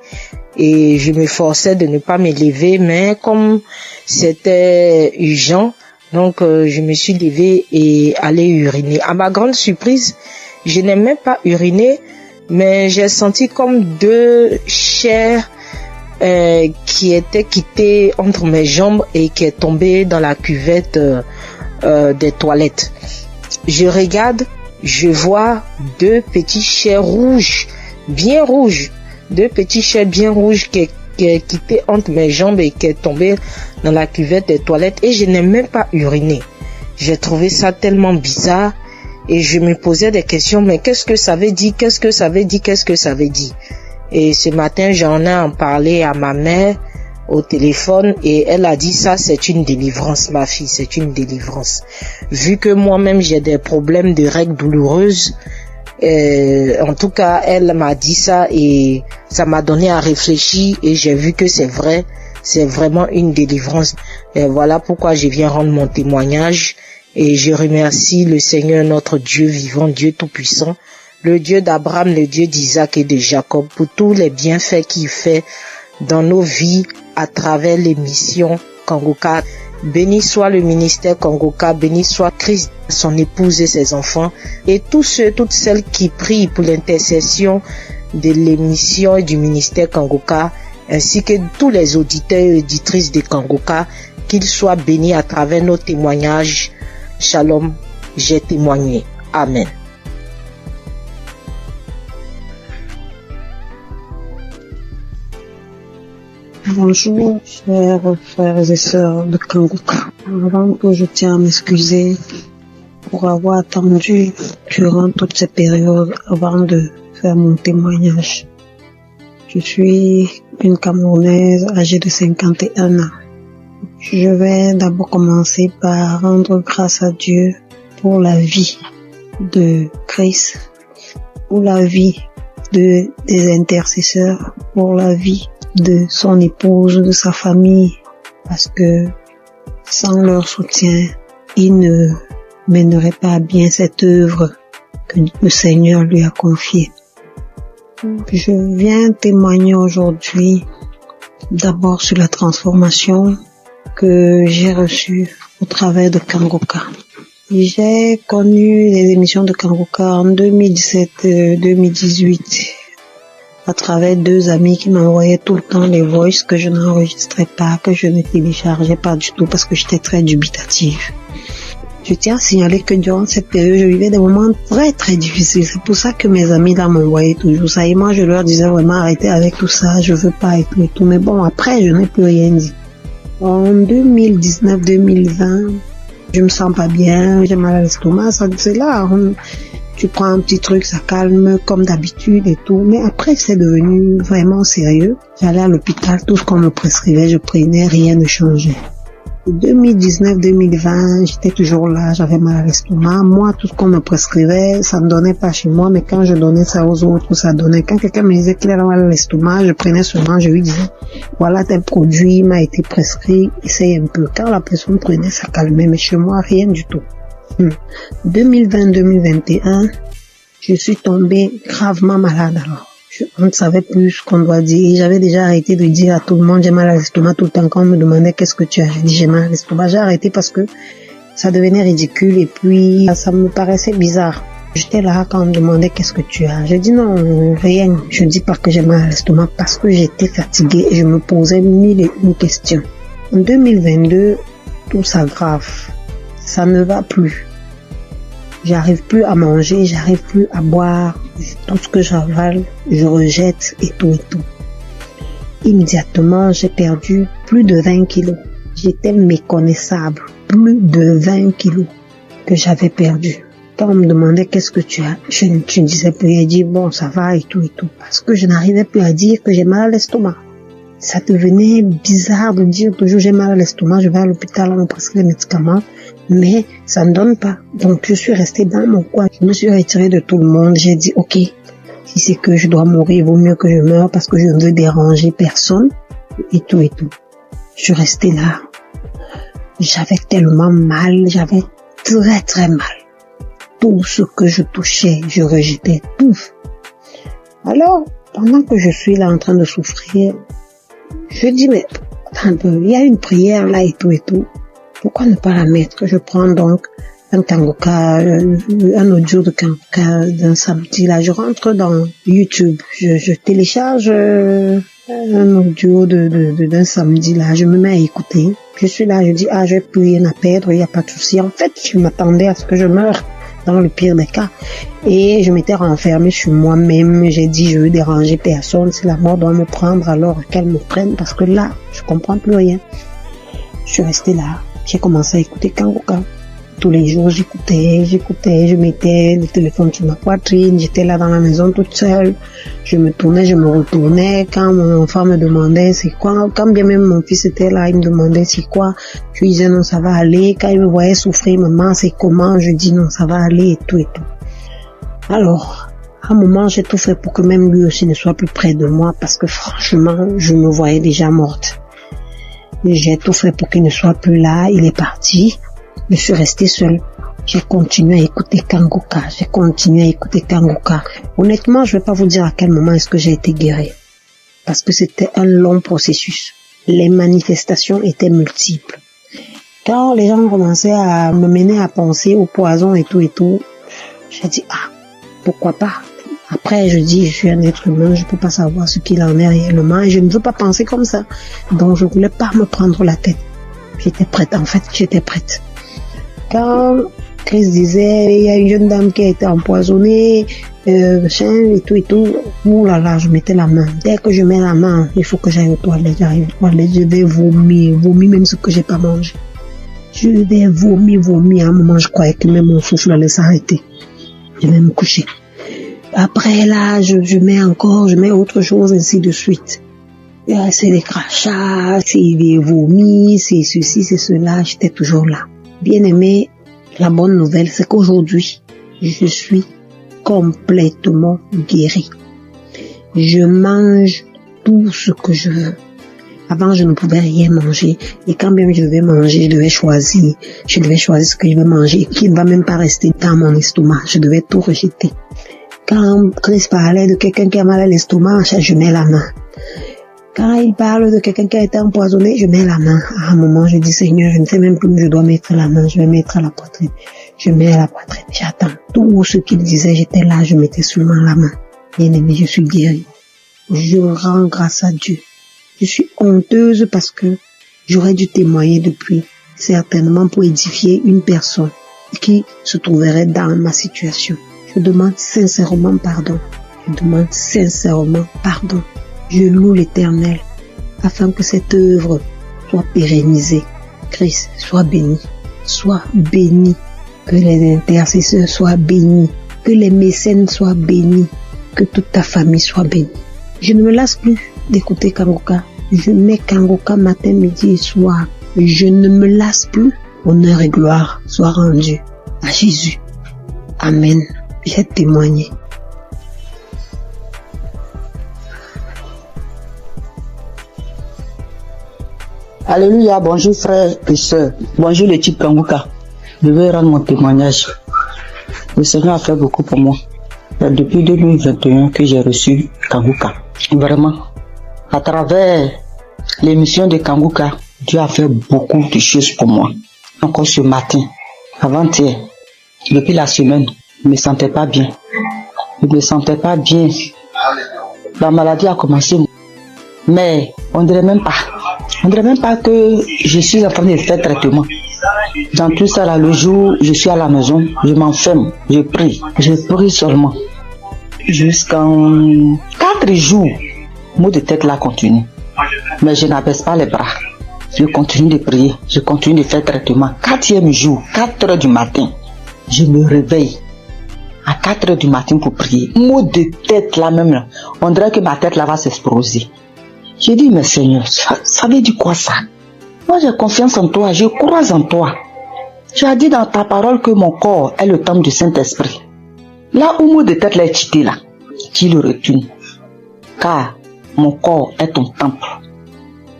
Et je me forçais de ne pas me lever, mais comme c'était urgent, donc je me suis levée et allée uriner. À ma grande surprise, je n'ai même pas uriné, mais j'ai senti comme deux chairs qui étaient quittées entre mes jambes et qui est tombée dans la cuvette des toilettes. Je regarde, je vois deux petits chairs rouges, bien rouges, deux petits chairs bien rouges qui est quitté entre mes jambes et qui est tombé dans la cuvette des toilettes, et je n'ai même pas uriné. J'ai trouvé ça tellement bizarre et je me posais des questions, mais qu'est-ce que ça veut dire, qu'est-ce que ça veut dire, qu'est-ce que ça veut dire? Et ce matin, j'en ai en parlé à ma mère au téléphone et elle a dit ça, c'est une délivrance, ma fille, c'est une délivrance. Vu que moi-même j'ai des problèmes de règles douloureuses, en tout cas, elle m'a dit ça et ça m'a donné à réfléchir et j'ai vu que c'est vrai, c'est vraiment une délivrance. Et voilà pourquoi je viens rendre mon témoignage et je remercie le Seigneur, notre Dieu vivant, Dieu tout-puissant, le Dieu d'Abraham, le Dieu d'Isaac et de Jacob, pour tous les bienfaits qu'il fait dans nos vies à travers l'émission Kangoka. Béni soit le ministère Kangoka, béni soit Christ, son épouse et ses enfants, et tous ceux, toutes celles qui prient pour l'intercession de l'émission et du ministère Kangoka, ainsi que tous les auditeurs et auditrices de Kangoka, qu'ils soient bénis à travers nos témoignages. Shalom, j'ai témoigné. Amen. Bonjour, chers frères et sœurs de Kangoka. Avant que je tiens à m'excuser pour avoir attendu durant toute cette période avant de faire mon témoignage. Je suis une Camerounaise âgée de 51 ans. Je vais d'abord commencer par rendre grâce à Dieu pour la vie de Christ, pour la vie des intercesseurs, pour la vie de son épouse, de sa famille, parce que sans leur soutien, il ne mènerait pas à bien cette œuvre que le Seigneur lui a confiée. Je viens témoigner aujourd'hui d'abord sur la transformation que j'ai reçue au travers de Kangoka. J'ai connu les émissions de Kangoka en 2017-2018 à travers deux amis qui m'envoyaient tout le temps les voices que je n'enregistrais pas, que je ne téléchargeais pas du tout parce que j'étais très dubitative. Je tiens à signaler que durant cette période, je vivais des moments très très difficiles. C'est pour ça que mes amis là m'envoyaient toujours ça. Et moi, je leur disais vraiment arrêtez avec tout ça, je veux pas et tout et tout. Mais bon, après, je n'ai plus rien dit. En 2019-2020, je me sens pas bien, j'ai mal à l'estomac, c'est là. Tu prends un petit truc, ça calme comme d'habitude et tout. Mais après, c'est devenu vraiment sérieux. J'allais à l'hôpital, tout ce qu'on me prescrivait, je prenais, rien ne changeait. 2019-2020, j'étais toujours là, j'avais mal à l'estomac. Moi, tout ce qu'on me prescrivait, ça ne donnait pas chez moi, mais quand je donnais ça aux autres, ça donnait. Quand quelqu'un me disait qu'il avait mal à l'estomac, je prenais seulement, je lui disais, voilà tel produit m'a été prescrit, essaye un peu. Quand la personne prenait, ça calmait, mais chez moi, rien du tout. 2020-2021, je suis tombée gravement malade alors. On ne savait plus ce qu'on doit dire. J'avais déjà arrêté de dire à tout le monde j'ai mal à l'estomac tout le temps. Quand on me demandait qu'est-ce que tu as, j'ai dit j'ai mal à l'estomac. J'ai arrêté parce que ça devenait ridicule et puis ça me paraissait bizarre. J'étais là quand on me demandait qu'est-ce que tu as. J'ai dit non, rien. Je ne dis pas que j'ai mal à l'estomac parce que j'étais fatiguée et je me posais mille et une questions. En 2022, tout s'aggrave. Ça ne va plus. J'arrive plus à manger, j'arrive plus à boire. Tout ce que j'avale, je rejette et tout et tout. Immédiatement, j'ai perdu plus de 20 kilos. J'étais méconnaissable. Plus de 20 kilos que j'avais perdu. Quand on me demandait qu'est-ce que tu as, je ne disais plus. J'ai dit bon, ça va et tout et tout. Parce que je n'arrivais plus à dire que j'ai mal à l'estomac. Ça devenait bizarre de dire toujours j'ai mal à l'estomac, je vais à l'hôpital, on me prescrit les médicaments, mais ça ne donne pas. Donc je suis restée dans mon coin, je me suis retirée de tout le monde, j'ai dit ok, si c'est que je dois mourir, il vaut mieux que je meure parce que je ne veux déranger personne et tout et tout. Je suis restée là. J'avais tellement mal, j'avais très très mal. Tout ce que je touchais, je rejetais tout. Alors, pendant que je suis là en train de souffrir, je dis mais attends un peu, il y a une prière là et tout et tout. Pourquoi ne pas la mettre? Je prends donc un kangoka, un audio de kangoka d'un samedi là. Je rentre dans YouTube, je télécharge un audio d'un samedi là. Je me mets à écouter. Je suis là, je dis je vais plus rien à perdre, il n'y a pas de souci. En fait, je m'attendais à ce que je meure dans le pire des cas. Et je m'étais renfermée sur moi-même. J'ai dit je veux déranger personne. Si la mort doit me prendre, alors qu'elle me prenne parce que là, je comprends plus rien. Je suis restée là. J'ai commencé à écouter kangoka. Tous les jours, j'écoutais, je mettais le téléphone sur ma poitrine, j'étais là dans la maison toute seule, je me tournais, je me retournais, quand mon enfant me demandait c'est quoi, quand bien même mon fils était là, il me demandait c'est quoi, je lui disais non ça va aller, quand il me voyait souffrir, maman c'est comment, je dis non ça va aller et tout et tout. Alors, à un moment j'ai tout fait pour que même lui aussi ne soit plus près de moi parce que franchement, je me voyais déjà morte. J'ai tout fait pour qu'il ne soit plus là, il est parti. Je suis restée seule. J'ai continué à écouter kangoka. Honnêtement, je vais pas vous dire à quel moment est-ce que j'ai été guérie. Parce que c'était un long processus. Les manifestations étaient multiples. Quand les gens commençaient à me mener à penser au poison et tout, j'ai dit, pourquoi pas? Après, je dis, je suis un être humain, je peux pas savoir ce qu'il en est réellement et je ne veux pas penser comme ça. Donc, je voulais pas me prendre la tête. J'étais prête. Quand Chris disait, il y a une jeune dame qui a été empoisonnée, et tout, ouh là là, je mettais la main. Dès que je mets la main, il faut que j'aille aux toilettes, j'arrive aux toilettes, je vais vomir même ce que j'ai pas mangé. Je vais vomir, à un moment, je croyais que même mon souffle allait s'arrêter. Je vais me coucher. Après là, je mets autre chose, ainsi de suite. C'est des crachats, c'est des vomis, c'est ceci, c'est cela, j'étais toujours là. Bien aimé, la bonne nouvelle, c'est qu'aujourd'hui, je suis complètement guérie. Je mange tout ce que je veux. Avant, je ne pouvais rien manger. Et quand bien je devais manger, je devais choisir ce que je vais manger, qui ne va même pas rester dans mon estomac. Je devais tout rejeter. Quand Chris parlait de quelqu'un qui a mal à l'estomac, je mets la main. Quand il parle de quelqu'un qui a été empoisonné, je mets la main. À un moment, je dis, Seigneur, je ne sais même plus où je dois mettre la main. Je vais mettre à la poitrine. Je mets à la poitrine. J'attends. Tout ce qu'il disait, j'étais là, je mettais seulement la main. Bien aimé, je suis guérie. Je rends grâce à Dieu. Je suis honteuse parce que j'aurais dû témoigner depuis, certainement pour édifier une personne qui se trouverait dans ma situation. Je demande sincèrement pardon. Je loue l'Éternel afin que cette œuvre soit pérennisée. Christ, sois béni. Que les intercesseurs soient bénis. Que les mécènes soient bénis. Que toute ta famille soit bénie. Je ne me lasse plus d'écouter kangoka. Je mets kangoka matin, midi et soir. Je ne me lasse plus. Honneur et gloire soient rendus à Jésus. Amen. J'ai témoigné. Alléluia, bonjour frères et sœurs. Bonjour l'équipe Kangoka. Je vais rendre mon témoignage. Le Seigneur a fait beaucoup pour moi. C'est depuis 2021 que j'ai reçu Kangoka. Vraiment, à travers l'émission de Kangoka, Dieu a fait beaucoup de choses pour moi. Encore ce matin, avant-hier, depuis la semaine, je ne me sentais pas bien. La maladie a commencé, mais on dirait même pas que je suis en train de faire traitement. Dans tout ça, là, le jour, je suis à la maison, je m'enferme, je prie seulement. Jusqu'en 4 jours, le mot de tête là continue. Mais je n'abaisse pas les bras. Je continue de prier, je continue de faire traitement. 4e jour, 4 heures du matin, je me réveille. À 4 heures du matin pour prier. Mot de tête là même, là. On dirait que ma tête là va s'exploser. J'ai dit, mais Seigneur, ça veut dire quoi ça? Moi, j'ai confiance en toi, je crois en toi. Tu as dit dans ta parole que mon corps est le temple du Saint-Esprit. Là où mot de tête l'a quitté là, qui le retourne. Car mon corps est ton temple.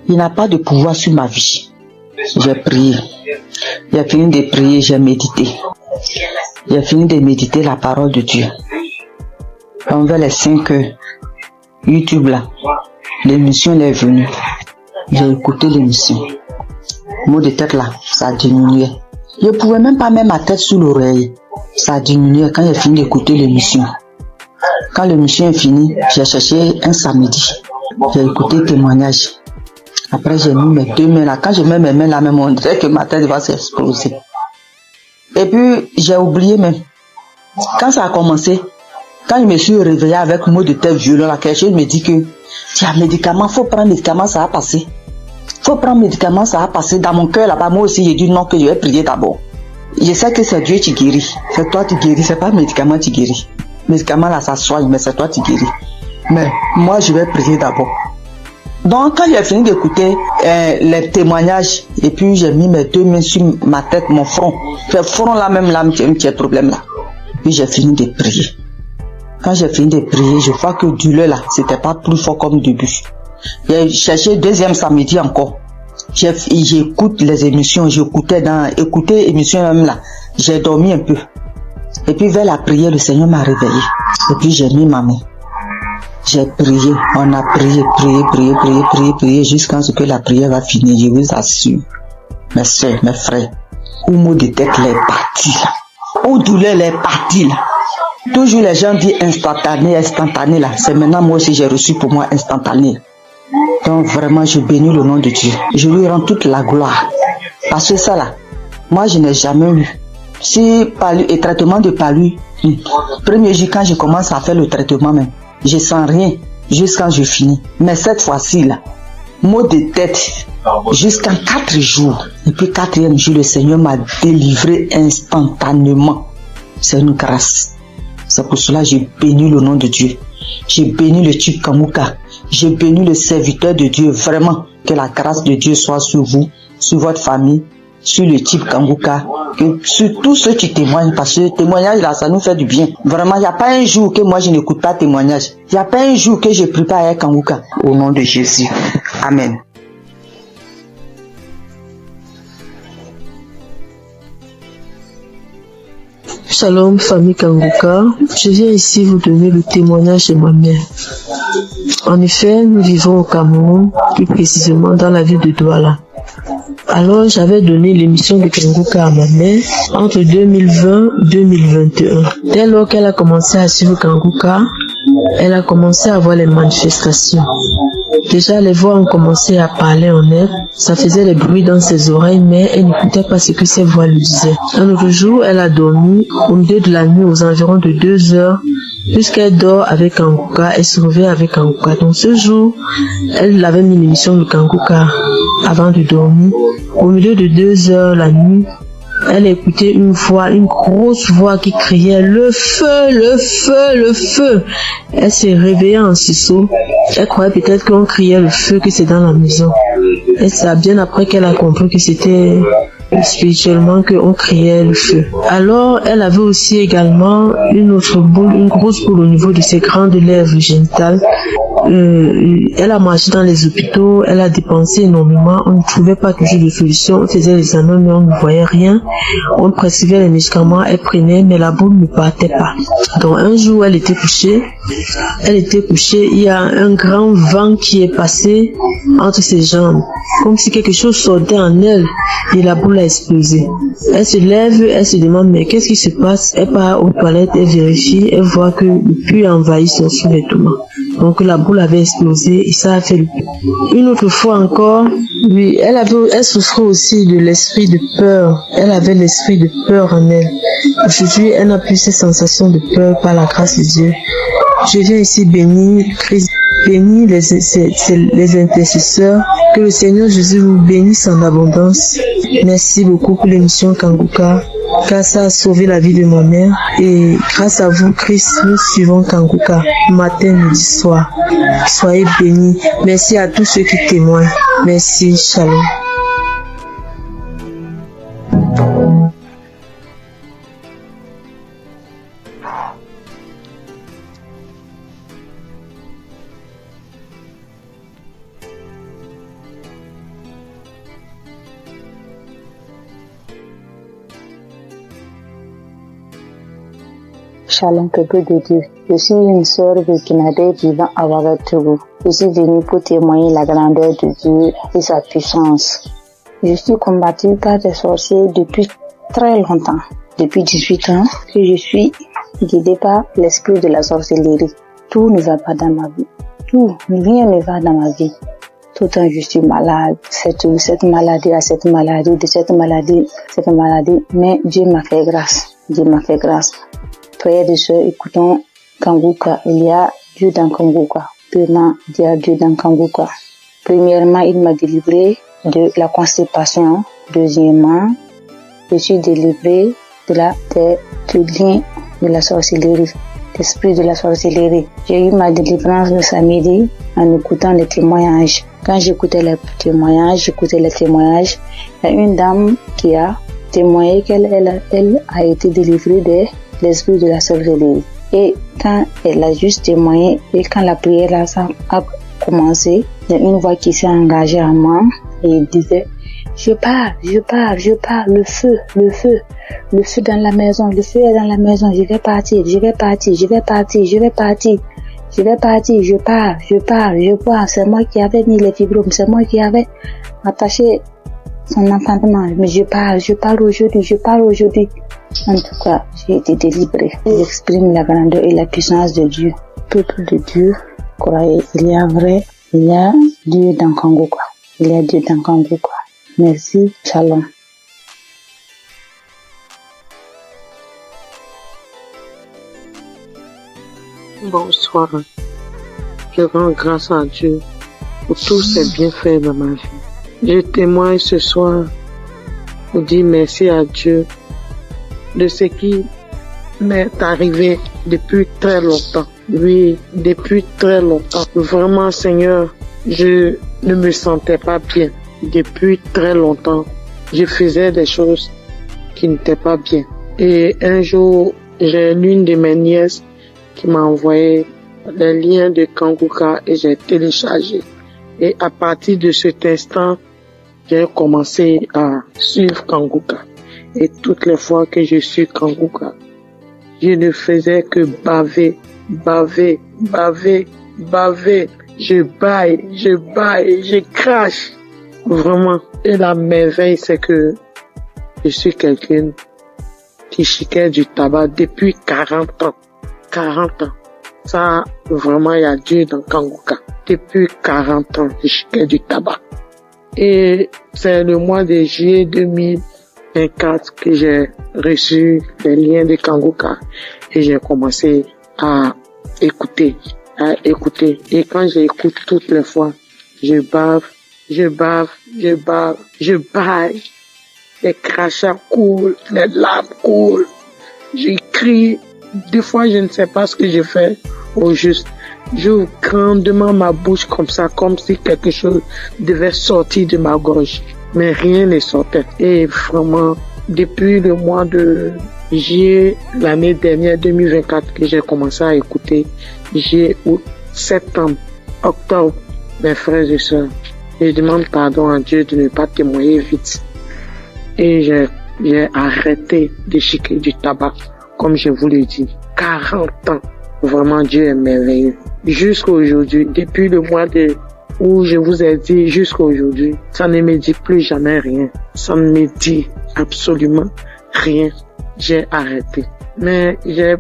Il n'a pas de pouvoir sur ma vie. J'ai prié. J'ai fini de prier, j'ai médité. J'ai fini de méditer la parole de Dieu. Envers les 5 heures, YouTube là, l'émission est venue. J'ai écouté l'émission. Mot de tête là, ça a diminué. Je ne pouvais même pas mettre ma tête sous l'oreille. Ça a diminué quand j'ai fini d'écouter l'émission. Quand l'émission est finie, j'ai cherché un samedi. J'ai écouté le témoignage. Après, j'ai mis mes 2 mains là. Quand je mets mes mains là, même on dirait que ma tête va s'exploser. Et puis, j'ai oublié même. Quand ça a commencé, quand je me suis réveillé avec un mot de tête violent, là, quelque chose me dit que tu as un médicament, faut prendre médicament, ça va passer. Faut prendre médicament, ça va passer. Dans mon cœur là-bas, moi aussi, j'ai dit non, que je vais prier d'abord. Je sais que c'est Dieu qui guérit. C'est toi qui guéris, c'est pas le médicament qui guérit. Le médicament là, ça soigne, mais c'est toi qui guéris. Mais moi, je vais prier d'abord. Donc, quand j'ai fini d'écouter les témoignages, et puis j'ai mis mes 2 mains sur ma tête, mon front. Le front là, même là, j'ai un petit problème là. Puis j'ai fini de prier. Quand j'ai fini de prier, je vois que douleur là, c'était pas plus fort comme début. J'ai cherché 2e samedi encore. J'écoute les émissions, j'écoutais émissions même là. J'ai dormi un peu. Et puis vers la prière, le Seigneur m'a réveillé. Et puis j'ai mis ma main. J'ai prié, on a prié, jusqu'à ce que la prière va finir, je vous assure. Mes soeurs, mes frères, où mot de tête est parti là, où douleur est parti là. Toujours les gens disent instantané là, c'est maintenant moi aussi j'ai reçu pour moi instantané. Donc vraiment je bénis le nom de Dieu, je lui rends toute la gloire. Parce que ça là, moi je n'ai jamais eu. Si palu et traitement de palu, premier jour quand je commence à faire le traitement même, je sens rien jusqu'à je finis. Mais cette fois-ci là, mot de tête jusqu'à 4 jours. Et puis 4e jour, le Seigneur m'a délivré instantanément. C'est une grâce. C'est pour cela que j'ai béni le nom de Dieu. J'ai béni le type Kanguka. J'ai béni le serviteur de Dieu. Vraiment, que la grâce de Dieu soit sur vous, sur votre famille, sur le type Kanguka, sur tous ceux qui témoignent, parce que le témoignage là, ça nous fait du bien. Vraiment, il n'y a pas un jour que moi je n'écoute pas témoignage. Il n'y a pas un jour que je prie pas avec Kanguka. Au nom de Jésus. Amen. Shalom, famille Kanguka. Je viens ici vous donner le témoignage de ma mère. En effet, nous vivons au Cameroun, plus précisément dans la ville de Douala. Alors, j'avais donné l'émission de Kanguka à ma mère entre 2020 et 2021. Dès lors qu'elle a commencé à suivre Kanguka, elle a commencé à voir les manifestations. Déjà, les voix ont commencé à parler en elle. Ça faisait des bruits dans ses oreilles, mais elle n'écoutait pas ce que ses voix lui disaient. Un autre jour, elle a dormi au milieu de la nuit aux environs de 2 heures. Puisqu'elle dort avec Kanguka, elle se réveille avec Kanguka. Donc ce jour, elle avait mis l'émission de Kanguka avant de dormir. Au milieu de 2 heures la nuit, elle a écouté une voix, une grosse voix qui criait « Le feu, le feu, le feu !» Elle s'est réveillée en sursaut. Elle croyait peut-être qu'on criait le feu, que c'est dans la maison. Et c'est bien après qu'elle a compris que c'était spirituellement qu'on criait le feu. Alors, elle avait aussi également une autre boule, une grosse boule au niveau de ses grandes lèvres génitales. Elle a marché dans les hôpitaux, elle a dépensé énormément, on ne trouvait pas toujours de solution, on faisait les examens mais on ne voyait rien, on prescrivait les médicaments, elle prenait mais la boule ne partait pas. Donc un jour elle était couchée, il y a un grand vent qui est passé entre ses jambes, comme si quelque chose sortait en elle et la boule a explosé. Elle se lève, elle se demande mais qu'est-ce qui se passe? Elle part aux toilettes, elle vérifie, elle voit que le puits envahit son sous-vêtement. Donc la boule avait explosé et ça a fait le puits. Une autre fois encore, oui, elle souffrait aussi de l'esprit de peur. Elle avait l'esprit de peur en elle. Aujourd'hui, elle n'a plus ces sensations de peur par la grâce de Dieu. Je viens ici bénir Christ, bénir les intercesseurs. Que le Seigneur Jésus vous bénisse en abondance. Merci beaucoup pour l'émission Kanguka. car ça a sauvé la vie de ma mère. Et grâce à vous, Christ, nous suivons Kanguka, matin, midi, soir. Soyez bénis. Merci à tous ceux qui témoignent. Merci, shalom. Shalom, peuple de Dieu. Je suis une sœur burkinabé vivant à Ouagadougou. Je suis venue pour témoigner la grandeur de Dieu et sa puissance. Je suis combattue par des sorciers depuis très longtemps. Depuis 18 ans que je suis guidée par l'esprit de la sorcellerie. Tout ne va pas dans ma vie. Tout, rien ne va dans ma vie. Tout le temps je suis malade, cette maladie, à cette maladie, de cette maladie. Mais Dieu m'a fait grâce. Dieu m'a fait grâce. Frères et sœurs, écoutons Kanguka. Il y a Dieu dans Kanguka. Premièrement, il y a Dieu dans Kanguka. Premièrement, il m'a délivré de la constipation. Deuxièmement, je suis délivré du lien de la sorcellerie, l'esprit de la sorcellerie. J'ai eu ma délivrance le samedi en écoutant les témoignages. Quand j'écoutais les témoignages, il y a une dame qui a témoigné qu'elle a été délivrée de l'esprit de la sorcellerie. Et quand elle a juste témoigné et quand la prière a commencé, il y a une voix qui s'est engagée en moi et il disait: je pars, le feu dans la maison, le feu est dans la maison, je vais partir, je pars, c'est moi qui avais mis les fibromes, c'est moi qui avais attaché son enfantement, mais je pars aujourd'hui. En tout cas, j'ai été délivrée. J'exprime la grandeur et la puissance de Dieu. Peuple de Dieu, croyez, il y a Dieu dans Kanguka. Merci, shalom. Bonsoir. Je rends grâce à Dieu pour tous ses bienfaits dans ma vie. Je témoigne ce soir pour dire merci à Dieu de ce qui m'est arrivé depuis très longtemps. Oui, depuis très longtemps. Vraiment, Seigneur, je ne me sentais pas bien. Depuis très longtemps, je faisais des choses qui n'étaient pas bien. Et un jour, j'ai l'une de mes nièces qui m'a envoyé les liens de Kanguka et j'ai téléchargé. Et à partir de cet instant, j'ai commencé à suivre Kanguka. Et toutes les fois que je suis Kanguka, je ne faisais que baver. Je baille, je crache. Vraiment. Et la merveille, c'est que je suis quelqu'un qui chiquait du tabac depuis 40 ans. 40 ans. Ça, vraiment, il y a Dieu dans Kanguka. Depuis 40 ans, je chiquais du tabac. Et c'est le mois de juillet 2024 que j'ai reçu les liens de Kanguka et j'ai commencé à écouter. Et quand j'écoute toutes les fois, je baille. Les crachats coulent, les larmes coulent. Je crie. Des fois, je ne sais pas ce que je fais au juste. J'ouvre grandement ma bouche comme ça, comme si quelque chose devait sortir de ma gorge. Mais rien ne sortait. Et vraiment, depuis le mois de juillet, l'année dernière, 2024, que j'ai commencé à écouter, juillet, août, septembre, octobre, mes frères et sœurs, je demande pardon à Dieu de ne pas témoigner vite. Et j'ai arrêté de chiquer du tabac, comme je vous l'ai dit. 40 ans. Vraiment, Dieu est merveilleux. Jusqu'à aujourd'hui, depuis le mois où je vous ai dit jusqu'à aujourd'hui, ça ne me dit plus jamais rien. Ça ne me dit absolument rien. J'ai arrêté. Mais j'ai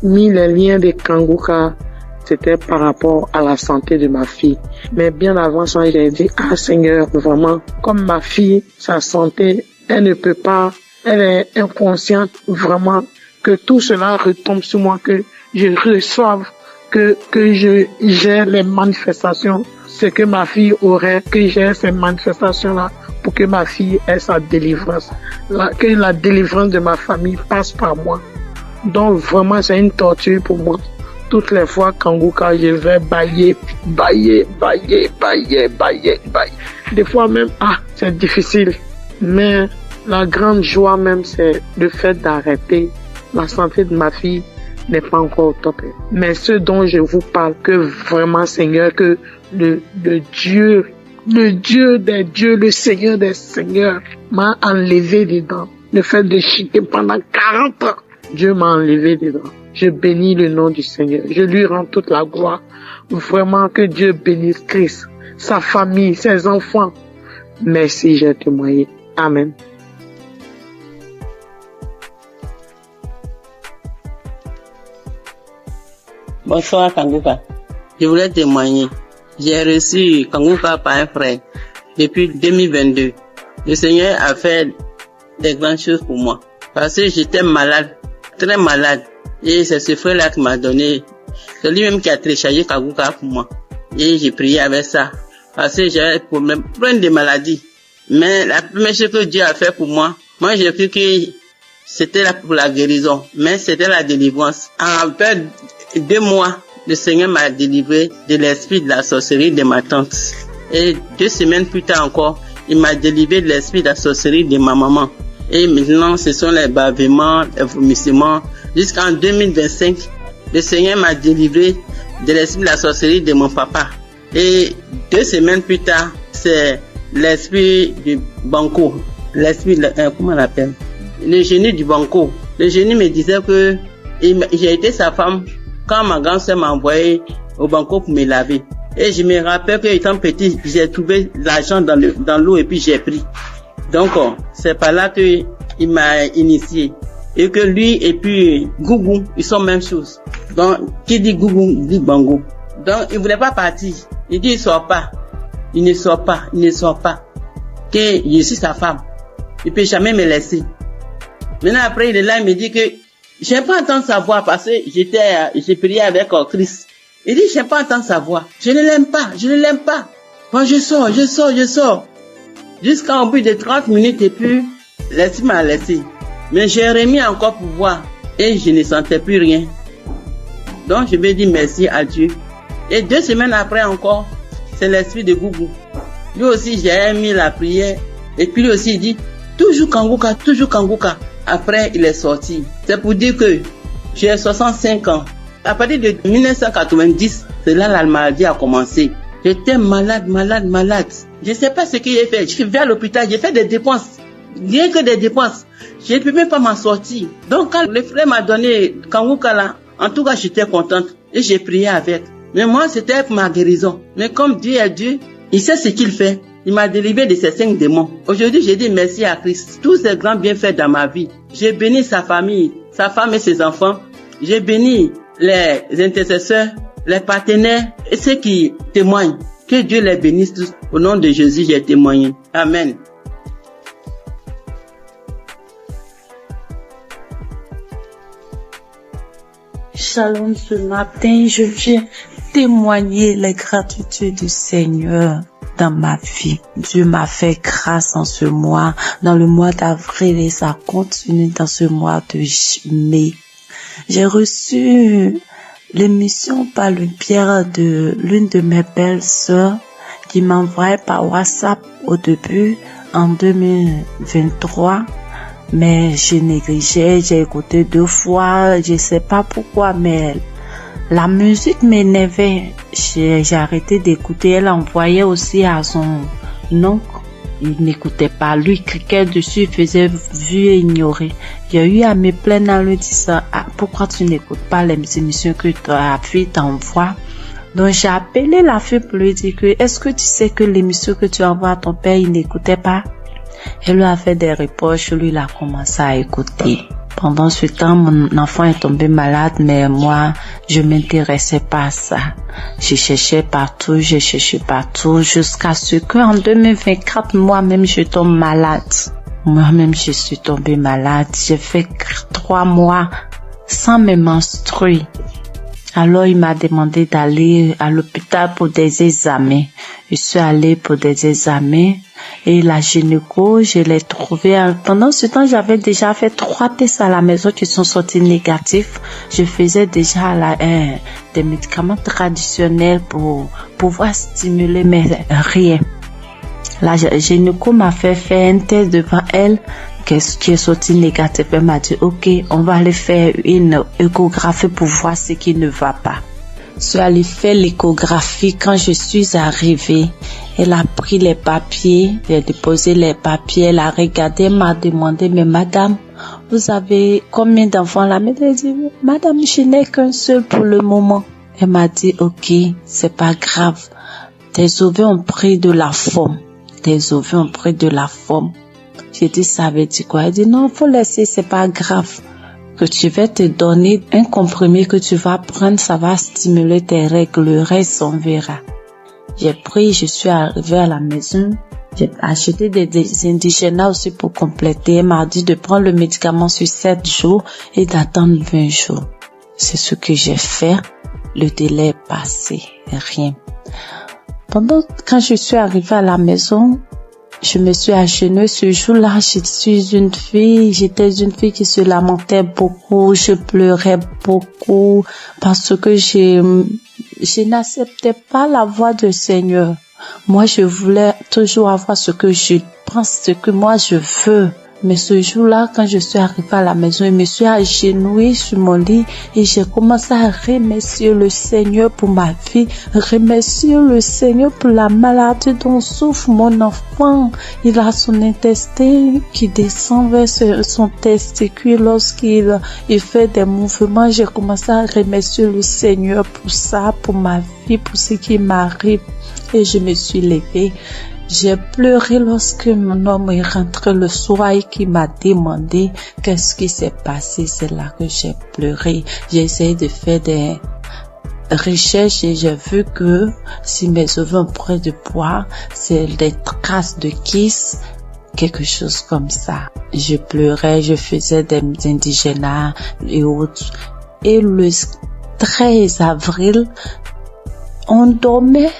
mis les liens de Kanguka, c'était par rapport à la santé de ma fille. Mais bien avant ça, j'ai dit, Seigneur, vraiment, comme ma fille, sa santé, elle ne peut pas, elle est inconsciente, vraiment, que tout cela retombe sur moi, que je reçoive, que j'ai les manifestations, ce que ma fille aurait, que j'ai ces manifestations-là pour que ma fille ait sa délivrance. Que la délivrance de ma famille passe par moi. Donc vraiment, c'est une torture pour moi. Toutes les fois, Kanguka, je vais bailler. Des fois même, c'est difficile. Mais la grande joie même, c'est le fait d'arrêter. La santé de ma fille n'est pas encore au top. Mais ce dont je vous parle, que vraiment, Seigneur, que le Dieu des dieux, le Seigneur des seigneurs m'a enlevé dedans. Le fait de chiquer pendant 40 ans, Dieu m'a enlevé dedans. Je bénis le nom du Seigneur. Je lui rends toute la gloire. Vraiment que Dieu bénisse Christ, sa famille, ses enfants. Merci, j'ai témoigné. Amen. Bonsoir Kanguka. Je voulais témoigner. J'ai reçu Kanguka par un frère depuis 2022. Le Seigneur a fait des grandes choses pour moi. Parce que j'étais malade, très malade. Et c'est ce frère-là qui m'a donné. C'est lui-même qui a téléchargé Kanguka pour moi. Et j'ai prié avec ça. Parce que j'avais plein de maladies. Mais la première chose que Dieu a fait pour moi, j'ai cru que c'était là pour la guérison. Mais c'était la délivrance. En peu 2 mois, le Seigneur m'a délivré de l'esprit de la sorcellerie de ma tante. Et 2 semaines plus tard encore, il m'a délivré de l'esprit de la sorcellerie de ma maman. Et maintenant, ce sont les bavements, les vomissements. Jusqu'en 2025, le Seigneur m'a délivré de l'esprit de la sorcellerie de mon papa. Et 2 semaines plus tard, c'est l'esprit du banco. L'esprit, comment on l'appelle? Le génie du banco. Le génie me disait que j'ai été sa femme quand ma grand-sœur m'a envoyé au banco pour me laver. Et je me rappelle que étant petit, j'ai trouvé l'argent dans l'eau et puis j'ai pris. Donc, c'est par là que il m'a initié. Et que lui et puis Gougou, ils sont même chose. Donc, qui dit Gougou, dit Bango. Donc, il voulait pas partir. Il dit, il sort pas. Il ne sort pas. Que je suis sa femme. Il peut jamais me laisser. Maintenant, après, il est là, il me dit que j'aime pas entendre sa voix parce que j'ai prié avec Christ. Il dit, j'aime pas entendre sa voix. Je ne l'aime pas. Moi, je sors. Jusqu'à au bout de 30 minutes et puis, l'esprit m'a laissé. Mais j'ai remis encore pour voir et je ne sentais plus rien. Donc, je vais dire merci à Dieu. Et 2 semaines après encore, c'est l'esprit de Gougou. Lui aussi, j'ai mis la prière. Et puis lui aussi, il dit, toujours Kanguka. Après, il est sorti. C'est pour dire que j'ai 65 ans. À partir de 1990, c'est là la maladie a commencé. J'étais malade. Je ne sais pas ce que j'ai fait. Je suis venu à l'hôpital, j'ai fait des dépenses. Rien que des dépenses. Je ne peux même pas m'en sortir. Donc, quand le frère m'a donné Kanguka là, en tout cas, j'étais contente. Et j'ai prié avec. Mais moi, c'était pour ma guérison. Mais comme Dieu est Dieu, il sait ce qu'il fait. Il m'a délivré de ces 5 démons. Aujourd'hui, j'ai dit merci à Christ. Tous ces grands bienfaits dans ma vie. J'ai béni sa famille, sa femme et ses enfants. J'ai béni les intercesseurs, les partenaires et ceux qui témoignent. Que Dieu les bénisse tous. Au nom de Jésus, j'ai témoigné. Amen. Shalom, ce matin, je viens témoigner les gratitudes du Seigneur dans ma vie. Dieu m'a fait grâce en ce mois, dans le mois d'avril et ça continue dans ce mois de mai. J'ai reçu l'émission par le biais de l'une de mes belles sœurs qui m'envoyait par WhatsApp au début en 2023. Mais je négligeais, j'ai écouté 2 fois, je sais pas pourquoi, mais la musique m'énervait. J'ai arrêté d'écouter. Elle envoyait aussi à son oncle. Il n'écoutait pas. Lui, cliquait dessus, il faisait vu et ignorer. J'ai eu à me plaindre en lui disant, pourquoi tu n'écoutes pas les émissions que ta fille t'envoie? Donc, j'ai appelé la fille pour lui dire que, est-ce que tu sais que l'émission que tu envoies à ton père, il n'écoutait pas? Elle lui a fait des reproches, lui, il a commencé à écouter. Pendant ce temps, mon enfant est tombé malade, mais moi, je m'intéressais pas à ça. Je cherchais partout, jusqu'à ce que en 2024, moi-même, je tombe malade. Moi-même, je suis tombée malade. J'ai fait 3 mois sans me menstruer. Alors, il m'a demandé d'aller à l'hôpital pour des examens. Je suis allée pour des examens et la gynéco, je l'ai trouvée. Pendant ce temps, j'avais déjà fait 3 tests à la maison qui sont sortis négatifs. Je faisais déjà des médicaments traditionnels pour pouvoir stimuler, mais rien. La gynéco m'a fait faire un test devant elle qui est sorti négatif. Elle m'a dit, OK, on va aller faire une échographie pour voir ce qui ne va pas. Je suis allée faire l'échographie. Quand je suis arrivée, elle a pris les papiers, elle a déposé les papiers, elle a regardé, elle m'a demandé, mais madame, vous avez combien d'enfants là? Elle a dit, madame, je n'ai qu'un seul pour le moment. Elle m'a dit, OK, c'est pas grave. Tes ovaires ont pris de la forme. Tes ovaires ont pris de la forme. J'ai dit, ça veut dire quoi? Elle dit, non, faut laisser, c'est pas grave. Que tu vas te donner un comprimé que tu vas prendre, ça va stimuler tes règles, le reste, on verra. J'ai pris, je suis arrivée à la maison. J'ai acheté des indigénas aussi pour compléter. Elle m'a dit de prendre le médicament sur 7 jours et d'attendre 20 jours. C'est ce que j'ai fait. Le délai est passé. Rien. Quand je suis arrivée à la maison, je me suis agenouillée ce jour-là. J'étais une fille qui se lamentait beaucoup. Je pleurais beaucoup parce que je n'acceptais pas la voix du Seigneur. Moi, je voulais toujours avoir ce que je pense, ce que moi je veux. Mais ce jour-là, quand je suis arrivée à la maison, je me suis agenouillée sur mon lit et j'ai commencé à remercier le Seigneur pour ma vie, remercier le Seigneur pour la maladie dont souffre mon enfant. Il a son intestin qui descend vers son testicule lorsqu'il fait des mouvements. J'ai commencé à remercier le Seigneur pour ça, pour ma vie, pour ce qui m'arrive. Et je me suis levée. J'ai pleuré lorsque mon homme est rentré le soir et qui m'a demandé qu'est-ce qui s'est passé. C'est là que j'ai pleuré. J'ai essayé de faire des recherches et j'ai vu que si mes ovaires ont pris de poids, c'est des traces de kiss, quelque chose comme ça. Je pleurais, je faisais des indigénas et autres. Et le 13 avril, on dormait.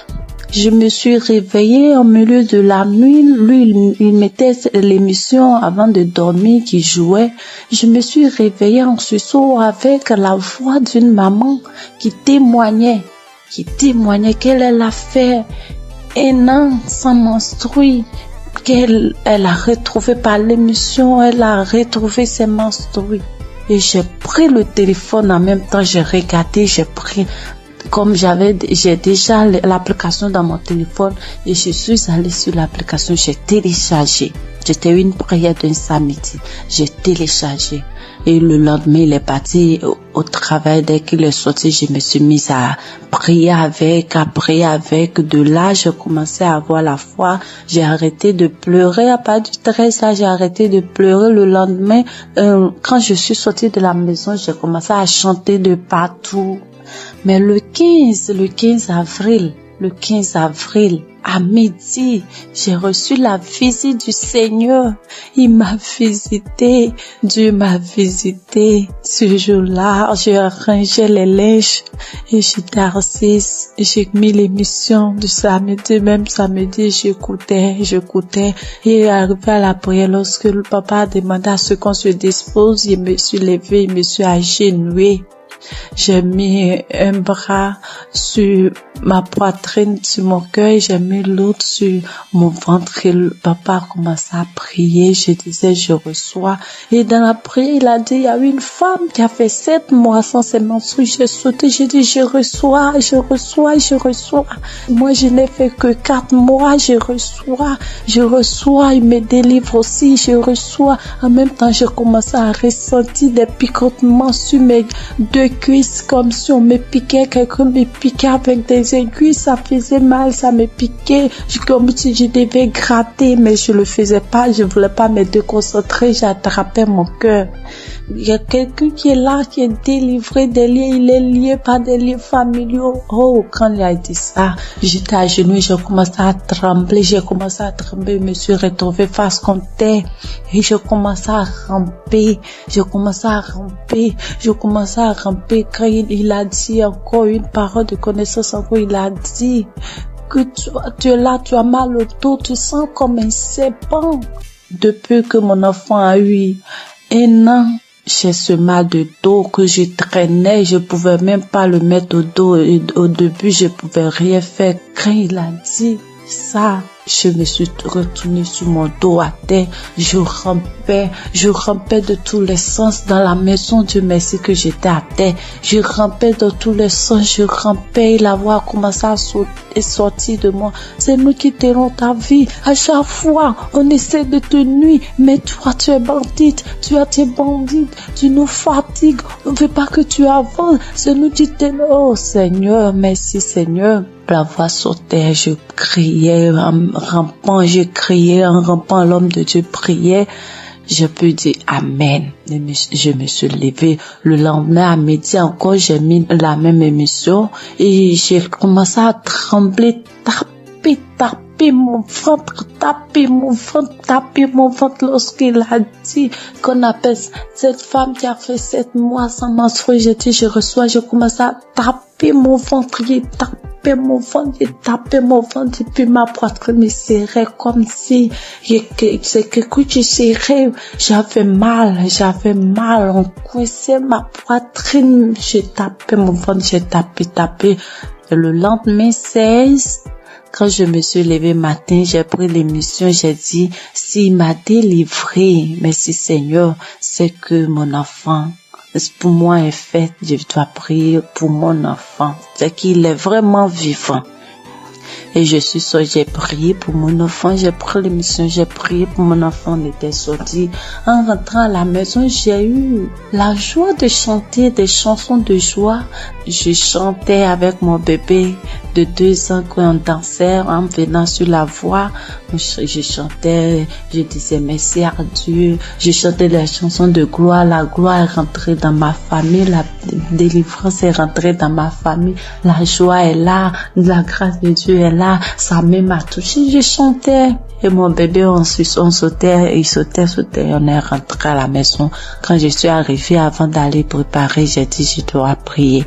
Je me suis réveillée au milieu de la nuit. Lui, il mettait l'émission avant de dormir qui jouait. Je me suis réveillée en sursaut avec la voix d'une maman qui témoignait qu'elle a fait 1 an sans menstruer, qu'elle a retrouvé par l'émission, elle a retrouvé ses menstrues. Et j'ai pris le téléphone en même temps, j'ai regardé, comme j'ai déjà l'application dans mon téléphone et je suis allée sur l'application, j'ai téléchargé. C'était une prière d'un samedi. J'ai téléchargé. Et le lendemain, il est parti au travail. Dès qu'il est sorti, je me suis mise à prier avec. De là, j'ai commencé à avoir la foi. J'ai arrêté de pleurer. À partir du 13, là, j'ai arrêté de pleurer. Le lendemain, quand je suis sortie de la maison, j'ai commencé à chanter de partout. Mais le 15 avril, à midi, j'ai reçu la visite du Seigneur. Il m'a visité. Dieu m'a visité. Ce jour-là, j'ai arrangé les linges et j'étais assise. J'ai mis l'émission du samedi. Même samedi, j'écoutais. Et arrivé à la prière, lorsque le papa a demandé à ce qu'on se dispose, je me suis levée, je me suis agenouillée. J'ai mis un bras sur ma poitrine, sur mon cœur, j'ai mis l'autre sur mon ventre et le papa a commencé à prier. Je disais, je reçois. Et dans la prière, il a dit, il y a une femme qui a fait 7 mois sans ses menstrues. J'ai sauté, j'ai dit, je reçois. Moi, je n'ai fait que 4 mois, je reçois. Il me délivre aussi, je reçois. En même temps, j'ai commencé à ressentir des picotements sur mes 2 cuisses, comme si on me piquait, quelqu'un me piquait avec des aiguilles, ça faisait mal, ça me piquait, comme si je devais gratter, mais je le faisais pas, je voulais pas me déconcentrer, j'attrapais mon cœur. Il y a quelqu'un qui est là, qui est délivré des liens, il est lié par des liens familiaux. Oh, quand il a dit ça, j'étais à genoux, j'ai commencé à trembler, je me suis retrouvée face contre terre et je commençais à ramper rampé quand il a dit encore une parole de connaissance, encore il a dit que tu es là, tu as mal au dos, tu sens comme un serpent. Depuis que mon enfant a eu 1 an, j'ai ce mal de dos que je traînais, je pouvais même pas le mettre au dos. Et au début, je pouvais rien faire. Quand il a dit ça, je me suis retournée sur mon dos à terre. Je rampais de tous les sens dans la maison. Dieu merci que j'étais à terre. Je rampais dans tous les sens, je rampais. La voix a commencé à sortir de moi. C'est nous qui t'aidons ta vie. À chaque fois, on essaie de te nuire, mais toi, tu es bandite. Tu es bandite. Tu nous fatigues. On ne veut pas que tu avances. C'est nous qui t'aidons. Oh Seigneur, merci Seigneur. La voix sautait, je criais en rampant, l'homme de Dieu priait. Je peux dire Amen. Je me suis levée. Le lendemain à midi encore, j'ai mis la même émission et j'ai commencé à trembler, taper mon ventre lorsqu'il a dit qu'on appelle cette femme qui a fait 7 mois sans menstruer. J'ai dit, je commençais à taper mon ventre, j'ai tapé mon ventre et puis ma poitrine me serrait comme si c'est quelque chose qui serrait. J'avais mal, on coinçait ma poitrine, j'ai tapé mon ventre, j'ai tapé. Et le lendemain 16, quand je me suis levée matin, j'ai pris l'émission, j'ai dit, s'il m'a délivré, merci Seigneur, c'est que mon enfant, pour moi est fait, je dois prier pour mon enfant, c'est qu'il est vraiment vivant. Et j'ai prié pour mon enfant, j'ai pris l'émission, j'ai prié pour mon enfant, on était sorti. En rentrant à la maison, j'ai eu la joie de chanter des chansons de joie. Je chantais avec mon bébé de 2 ans quand on dansait, en venant sur la voix. Je chantais, je disais merci à Dieu. Je chantais des chansons de gloire. La gloire est rentrée dans ma famille, la délivrance est rentrée dans ma famille. La joie est là, la grâce de Dieu est là. Sa main m'a touché, je chantais. Et mon bébé, on sautait, il sautait, on est rentré à la maison. Quand je suis arrivée, avant d'aller préparer, j'ai dit, je dois prier.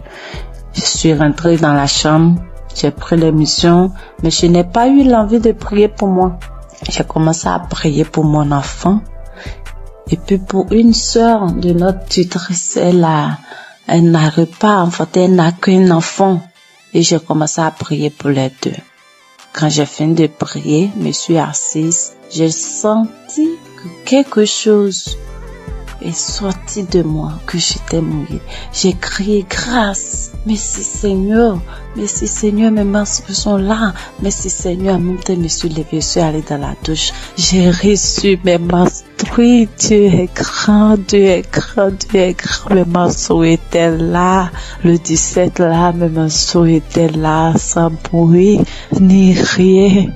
Je suis rentrée dans la chambre, j'ai pris l'émission, mais je n'ai pas eu l'envie de prier pour moi. J'ai commencé à prier pour mon enfant. Et puis pour une sœur de notre tutrice, elle n'arrive pas, en fait, elle n'a qu'un enfant. Et j'ai commencé à prier pour les deux. Quand j'ai fini de prier, je me suis assise, j'ai senti que quelque chose est sorti de moi, que j'étais mouillée. J'ai crié grâce. Merci Seigneur, mes menstrues sont là. Merci Seigneur, en même temps, je me suis levée, je suis allée dans la douche. J'ai reçu mes menstrues. Dieu est grand, mes menstrues étaient là. Le 17 là, mes menstrues étaient là, sans bruit, ni rien.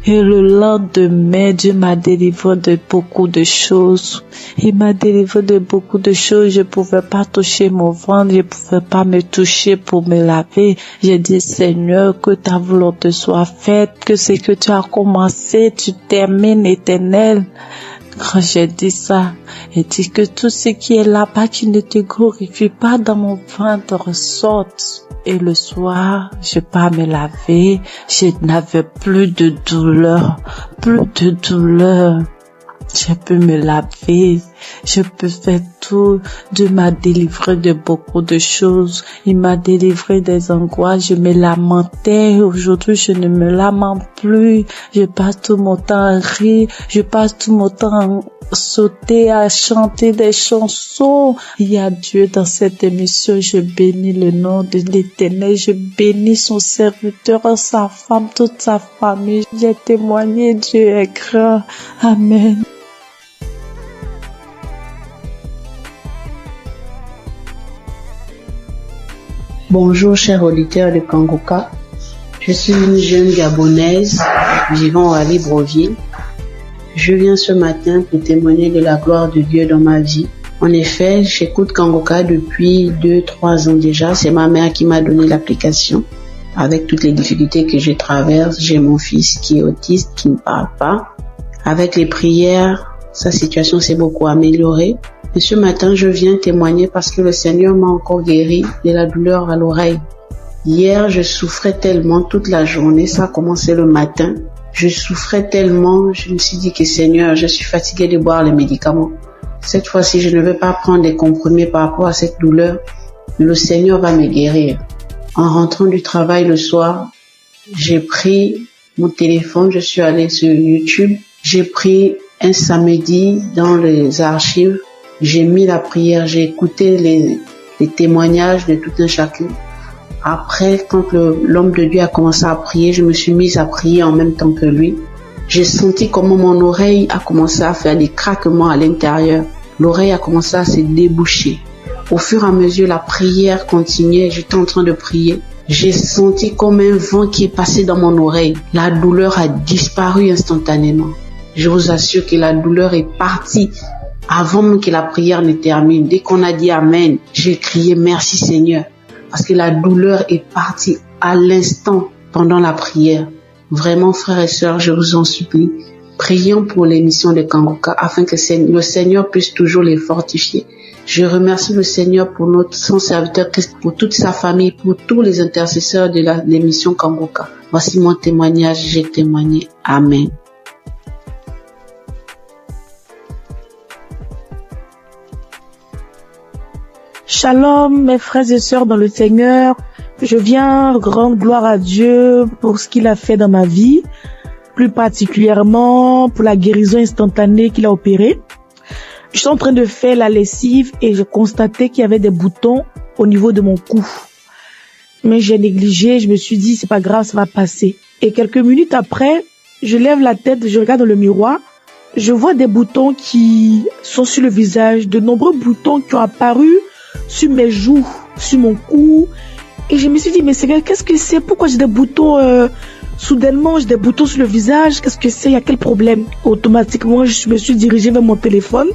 Et le lendemain, Dieu m'a délivré de beaucoup de choses. Il m'a délivré de beaucoup de choses. Je pouvais pas toucher mon ventre, je pouvais pas me toucher pour me laver. J'ai dit, Seigneur, que ta volonté soit faite, que ce que tu as commencé, tu termines, Éternel. Quand j'ai dit ça, j'ai dit que tout ce qui est là-bas qui ne te glorifie pas dans mon ventre sorte. Et le soir, je pas me laver, je n'avais plus de douleur. Je peux me laver, je peux faire tout. Dieu m'a délivré de beaucoup de choses. Il m'a délivré des angoisses. Je me lamentais. Aujourd'hui, je ne me lamente plus. Je passe tout mon temps à rire. Je passe tout mon temps à sauter, à chanter des chansons. Il y a Dieu dans cette émission. Je bénis le nom de l'Éternel. Je bénis son serviteur, sa femme, toute sa famille. J'ai témoigné. Dieu est grand. Amen. Bonjour chers auditeurs de Kangoka, je suis une jeune Gabonaise vivant à Libreville. Je viens ce matin pour témoigner de la gloire de Dieu dans ma vie. En effet, j'écoute Kangoka depuis 2-3 ans déjà. C'est ma mère qui m'a donné l'application. Avec toutes les difficultés que je traverse, j'ai mon fils qui est autiste, qui ne parle pas. Avec les prières, sa situation s'est beaucoup améliorée. Et ce matin, je viens témoigner parce que le Seigneur m'a encore guéri de la douleur à l'oreille. Hier, je souffrais tellement toute la journée, ça a commencé le matin. Je souffrais tellement, je me suis dit que Seigneur, je suis fatiguée de boire les médicaments. Cette fois-ci, je ne vais pas prendre des comprimés par rapport à cette douleur. Le Seigneur va me guérir. En rentrant du travail le soir, j'ai pris mon téléphone, je suis allée sur YouTube. J'ai pris un samedi dans les archives. J'ai mis la prière, j'ai écouté les témoignages de tout un chacun. Après, quand l'homme de Dieu a commencé à prier, je me suis mise à prier en même temps que lui. J'ai senti comment mon oreille a commencé à faire des craquements à l'intérieur. L'oreille a commencé à se déboucher. Au fur et à mesure, la prière continuait. J'étais en train de prier. J'ai senti comme un vent qui est passé dans mon oreille. La douleur a disparu instantanément. Je vous assure que la douleur est partie avant même que la prière ne termine. Dès qu'on a dit Amen, j'ai crié merci Seigneur. Parce que la douleur est partie à l'instant pendant la prière. Vraiment, frères et sœurs, je vous en supplie, prions pour l'émission de Kanguka afin que le Seigneur puisse toujours les fortifier. Je remercie le Seigneur pour son serviteur Christ, pour toute sa famille, pour tous les intercesseurs de l'émission Kanguka. Voici mon témoignage, j'ai témoigné. Amen. Shalom, mes frères et sœurs dans le Seigneur. Je viens rendre gloire à Dieu pour ce qu'il a fait dans ma vie, plus particulièrement pour la guérison instantanée qu'il a opérée. Je suis en train de faire la lessive et j'ai constaté qu'il y avait des boutons au niveau de mon cou. Mais j'ai négligé, je me suis dit c'est pas grave, ça va passer. Et quelques minutes après, je lève la tête, je regarde dans le miroir, je vois des boutons qui sont sur le visage, de nombreux boutons qui ont apparu sur mes joues, sur mon cou. Et je me suis dit, mais Seigneur, qu'est-ce que c'est? Pourquoi j'ai des boutons soudainement, j'ai des boutons sur le visage? Qu'est-ce que c'est? Il y a quel problème? Automatiquement, je me suis dirigée vers mon téléphone.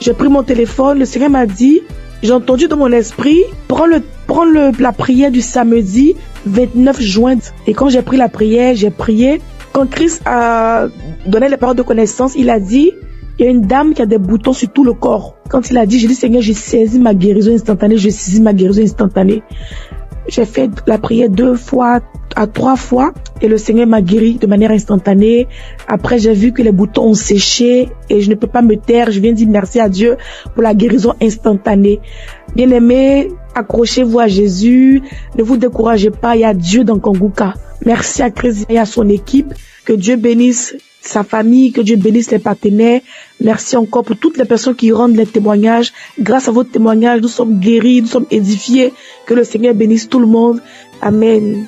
J'ai pris mon téléphone. Le Seigneur m'a dit, j'ai entendu dans mon esprit, prends la prière du samedi 29 juin. Et quand j'ai pris la prière, j'ai prié. Quand Christ a donné les paroles de connaissance, il a dit, il y a une dame qui a des boutons sur tout le corps. Quand il a dit, j'ai dit, Seigneur, j'ai saisi ma guérison instantanée, j'ai saisi ma guérison instantanée. J'ai fait la prière 2 fois à 3 fois et le Seigneur m'a guéri de manière instantanée. Après, j'ai vu que les boutons ont séché et je ne peux pas me taire. Je viens dire merci à Dieu pour la guérison instantanée. Bien-aimés, accrochez-vous à Jésus. Ne vous découragez pas. Il y a Dieu dans Kanguka. Merci à Christ et à son équipe. Que Dieu bénisse sa famille, que Dieu bénisse les partenaires. Merci encore pour toutes les personnes qui rendent les témoignages. Grâce à votre témoignage, nous sommes guéris, nous sommes édifiés. Que le Seigneur bénisse tout le monde. Amen.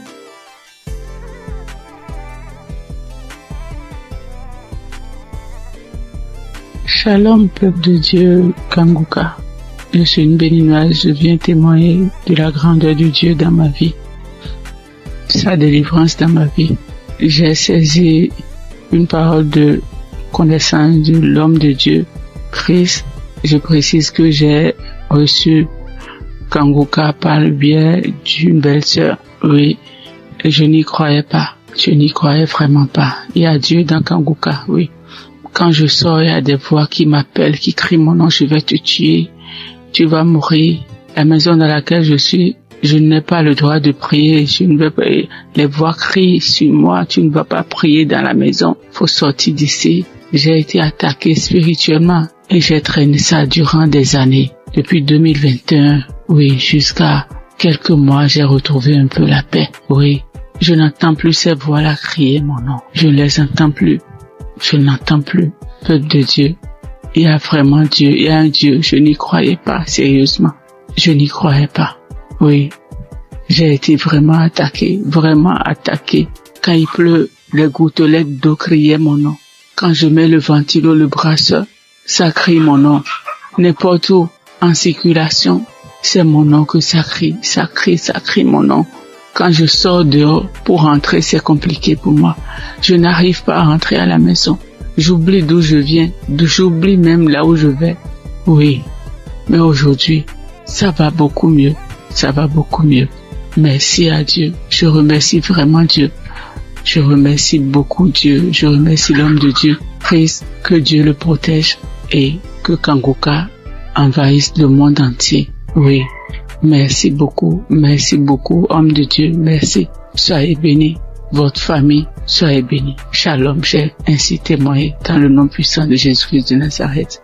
Shalom, peuple de Dieu, Kanguka. Je suis une béninoise, je viens témoigner de la grandeur de Dieu dans ma vie, sa délivrance dans ma vie. J'ai saisi une parole de connaissance de l'homme de Dieu, Christ. Je précise que j'ai reçu Kanguka par le biais d'une belle-sœur. Oui, je n'y croyais pas. Je n'y croyais vraiment pas. Il y a Dieu dans Kanguka, oui. Quand je sors, il y a des voix qui m'appellent, qui crient mon nom, je vais te tuer, tu vas mourir. La maison dans laquelle je suis, je n'ai pas le droit de prier, je ne veux pas. Les voix crient sur moi, tu ne vas pas prier dans la maison, faut sortir d'ici. J'ai été attaqué spirituellement et j'ai traîné ça durant des années. Depuis 2021, oui, jusqu'à quelques mois, j'ai retrouvé un peu la paix. Oui, je n'entends plus ces voix-là crier mon nom. Je ne les entends plus. Je n'entends plus. Peuple de Dieu, il y a vraiment Dieu, il y a un Dieu. Je n'y croyais pas, sérieusement. Je n'y croyais pas. Oui, j'ai été vraiment attaqué. Quand il pleut, les gouttelettes d'eau criaient mon nom. Quand je mets le ventilo, le brasseur, ça crie mon nom. N'importe où, en circulation, c'est mon nom que ça crie mon nom. Quand je sors dehors pour rentrer, c'est compliqué pour moi. Je n'arrive pas à rentrer à la maison. J'oublie d'où je viens, j'oublie même là où je vais. Oui, mais aujourd'hui, ça va beaucoup mieux. Merci à Dieu. Je remercie vraiment Dieu. Je remercie beaucoup Dieu. Je remercie l'homme de Dieu. Christ, que Dieu le protège. et que Kanguka envahisse le monde entier. Oui, merci beaucoup, homme de Dieu, merci. Soyez bénis, votre famille, soyez bénis. Shalom, j'ai ainsi témoigné dans le nom puissant de Jésus-Christ de Nazareth.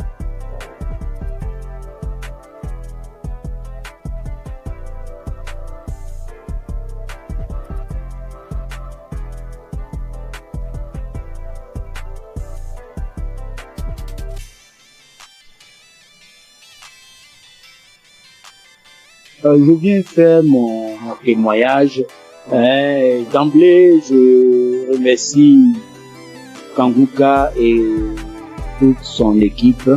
Je viens faire mon témoignage. D'emblée, je remercie Kanguka et toute son équipe,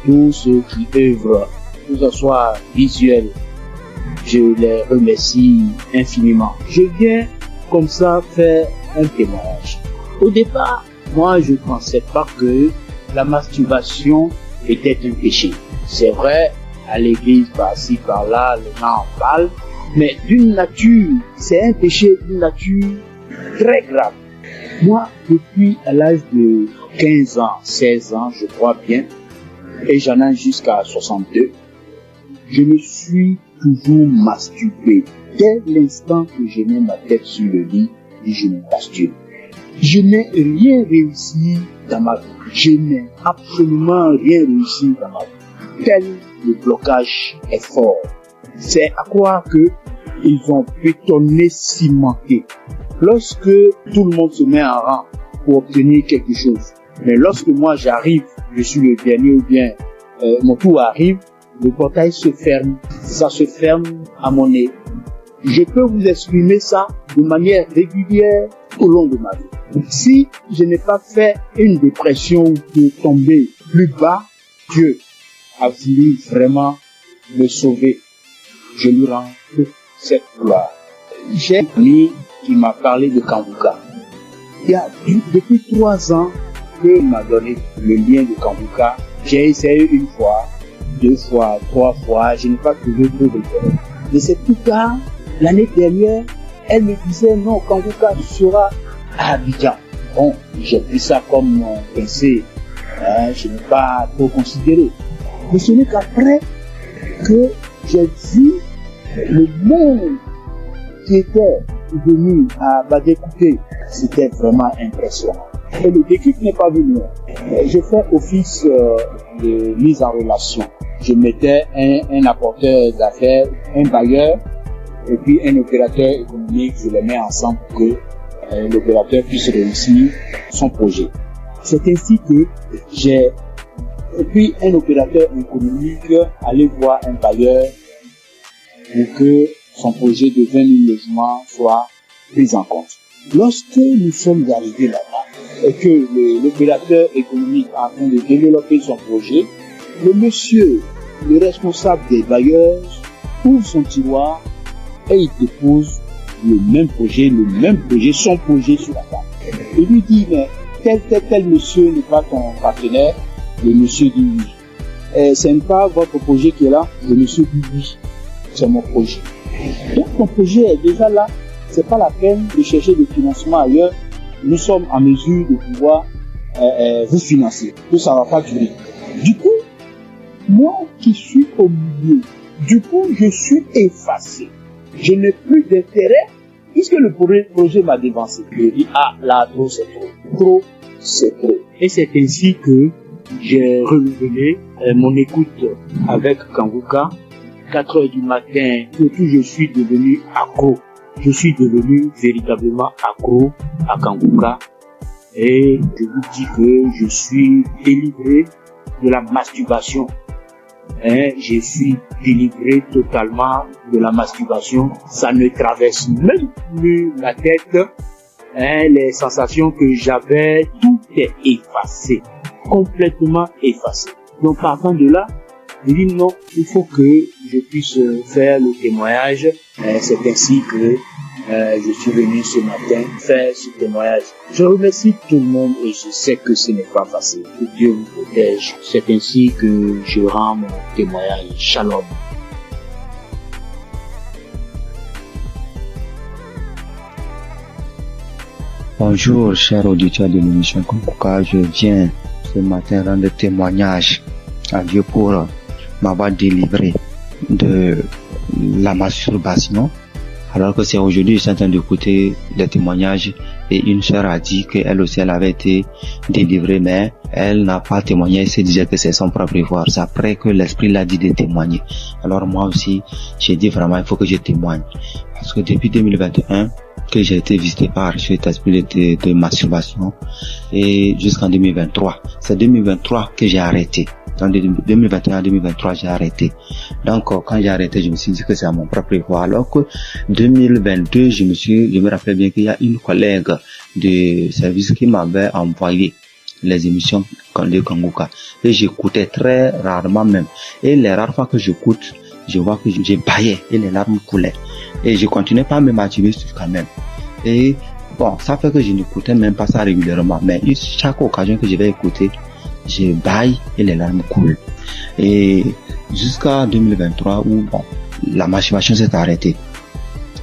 tous ceux qui œuvrent, que ce soit visuel. Je les remercie infiniment. Je viens comme ça faire un témoignage. Au départ, moi, je ne pensais pas que la masturbation était un péché. C'est vrai, à l'église, par-ci, par-là, les gens en parlent, mais d'une nature, c'est un péché d'une nature très grave. Moi, depuis à l'âge de 15 ans, 16 ans, je crois bien, et j'en ai jusqu'à 62, je me suis toujours masturbé. Dès l'instant que je mets ma tête sur le lit, je me masturbe. Je n'ai rien réussi dans ma vie. Je n'ai absolument rien réussi dans ma vie. Tel le blocage est fort. C'est à croire que ils ont bétonné, cimenté. Lorsque tout le monde se met en rang pour obtenir quelque chose, mais lorsque moi j'arrive, je suis le dernier ou bien mon tour arrive, le portail se ferme. Ça se ferme à mon nez. Je peux vous exprimer ça de manière régulière au long de ma vie. Si je n'ai pas fait une dépression ou de tomber plus bas, Dieu a voulu vraiment me sauver. Je lui rends toute cette gloire. J'ai un ami qui m'a parlé de Kanguka. Il y a depuis 3 ans qu'il m'a donné le lien de Kanguka. J'ai essayé 1 fois, 2 fois, 3 fois, je n'ai pas trouvé trop de temps. Mais c'est plus tard, l'année dernière, elle me disait non, Kanguka sera à Abidjan. Bon, j'ai pris ça comme mon pensée. Je n'ai pas trop considéré. Mais ce n'est qu'après que j'ai vu le monde qui était venu à Badécoupé. C'était vraiment impressionnant. Et le déclic n'est pas venu. Je fais office de mise en relation. Je mettais un apporteur d'affaires, un bailleur, et puis un opérateur économique. Je les mets ensemble pour que l'opérateur puisse réussir son projet. C'est ainsi que j'ai, et puis un opérateur économique, aller voir un bailleur pour que son projet de 20 000 logements soit pris en compte. Lorsque nous sommes arrivés là-bas et que l'opérateur économique est en train de développer son projet, le monsieur, le responsable des bailleurs, ouvre son tiroir et il dépose le même projet, son projet sur la table. Il lui dit, mais tel monsieur n'est pas ton partenaire. Le monsieur dit oui. Ce n'est pas votre projet qui est là. Le monsieur dit oui. C'est mon projet. Donc mon projet est déjà là. C'est pas la peine de chercher des financements ailleurs. Nous sommes en mesure de pouvoir vous financer. Que ça va pas durer. Du coup, moi qui suis au milieu, je suis effacé. Je n'ai plus d'intérêt puisque le projet m'a dévancé. Je dis, ah, là, trop, c'est trop. Trop, c'est trop. Et c'est ainsi que j'ai renouvelé mon écoute avec Kanguka. 4 heures du matin, surtout je suis devenu accro. Je suis devenu véritablement accro à Kanguka. Et je vous dis que je suis délivré de la masturbation. Je suis délivré totalement de la masturbation. Ça ne traverse même plus la tête. Les sensations que j'avais, tout est effacé. Complètement effacé. Donc partant de là, je dis non, il faut que je puisse faire le témoignage. C'est ainsi que je suis venu ce matin faire ce témoignage. Je remercie tout le monde et je sais que ce n'est pas facile. Que Dieu vous protège. C'est ainsi que je rends mon témoignage. Shalom. Bonjour, chers auditeurs de l'émission Kanguka. Je viens ce matin rendre témoignage à Dieu pour m'avoir délivré de la masturbation. Alors que c'est aujourd'hui, je suis en train d'écouter les témoignages et une sœur a dit qu'elle aussi elle avait été délivrée, mais elle n'a pas témoigné, elle se disait que c'est son propre pouvoir. C'est après que l'Esprit l'a dit de témoigner. Alors moi aussi, j'ai dit vraiment, il faut que je témoigne. Parce que depuis 2021, que j'ai été visité par cet esprit de masturbation, et jusqu'en 2023. C'est 2023 que j'ai arrêté. En 2021 à 2023, j'ai arrêté. Donc, quand j'ai arrêté, je me suis dit que c'est à mon propre pouvoir. Alors que 2022, je me rappelle bien qu'il y a une collègue de service qui m'avait envoyé les émissions de Kanguka. Et j'écoutais très rarement même. Et les rares fois que j'écoute, je vois que j'ai baillé et les larmes coulaient. Et je continuais pas à me masturber quand même. Et bon, ça fait que je n'écoutais même pas ça régulièrement. Mais chaque occasion que je vais écouter, je baille et les larmes coulent. Et jusqu'à 2023 où bon, la masturbation s'est arrêtée.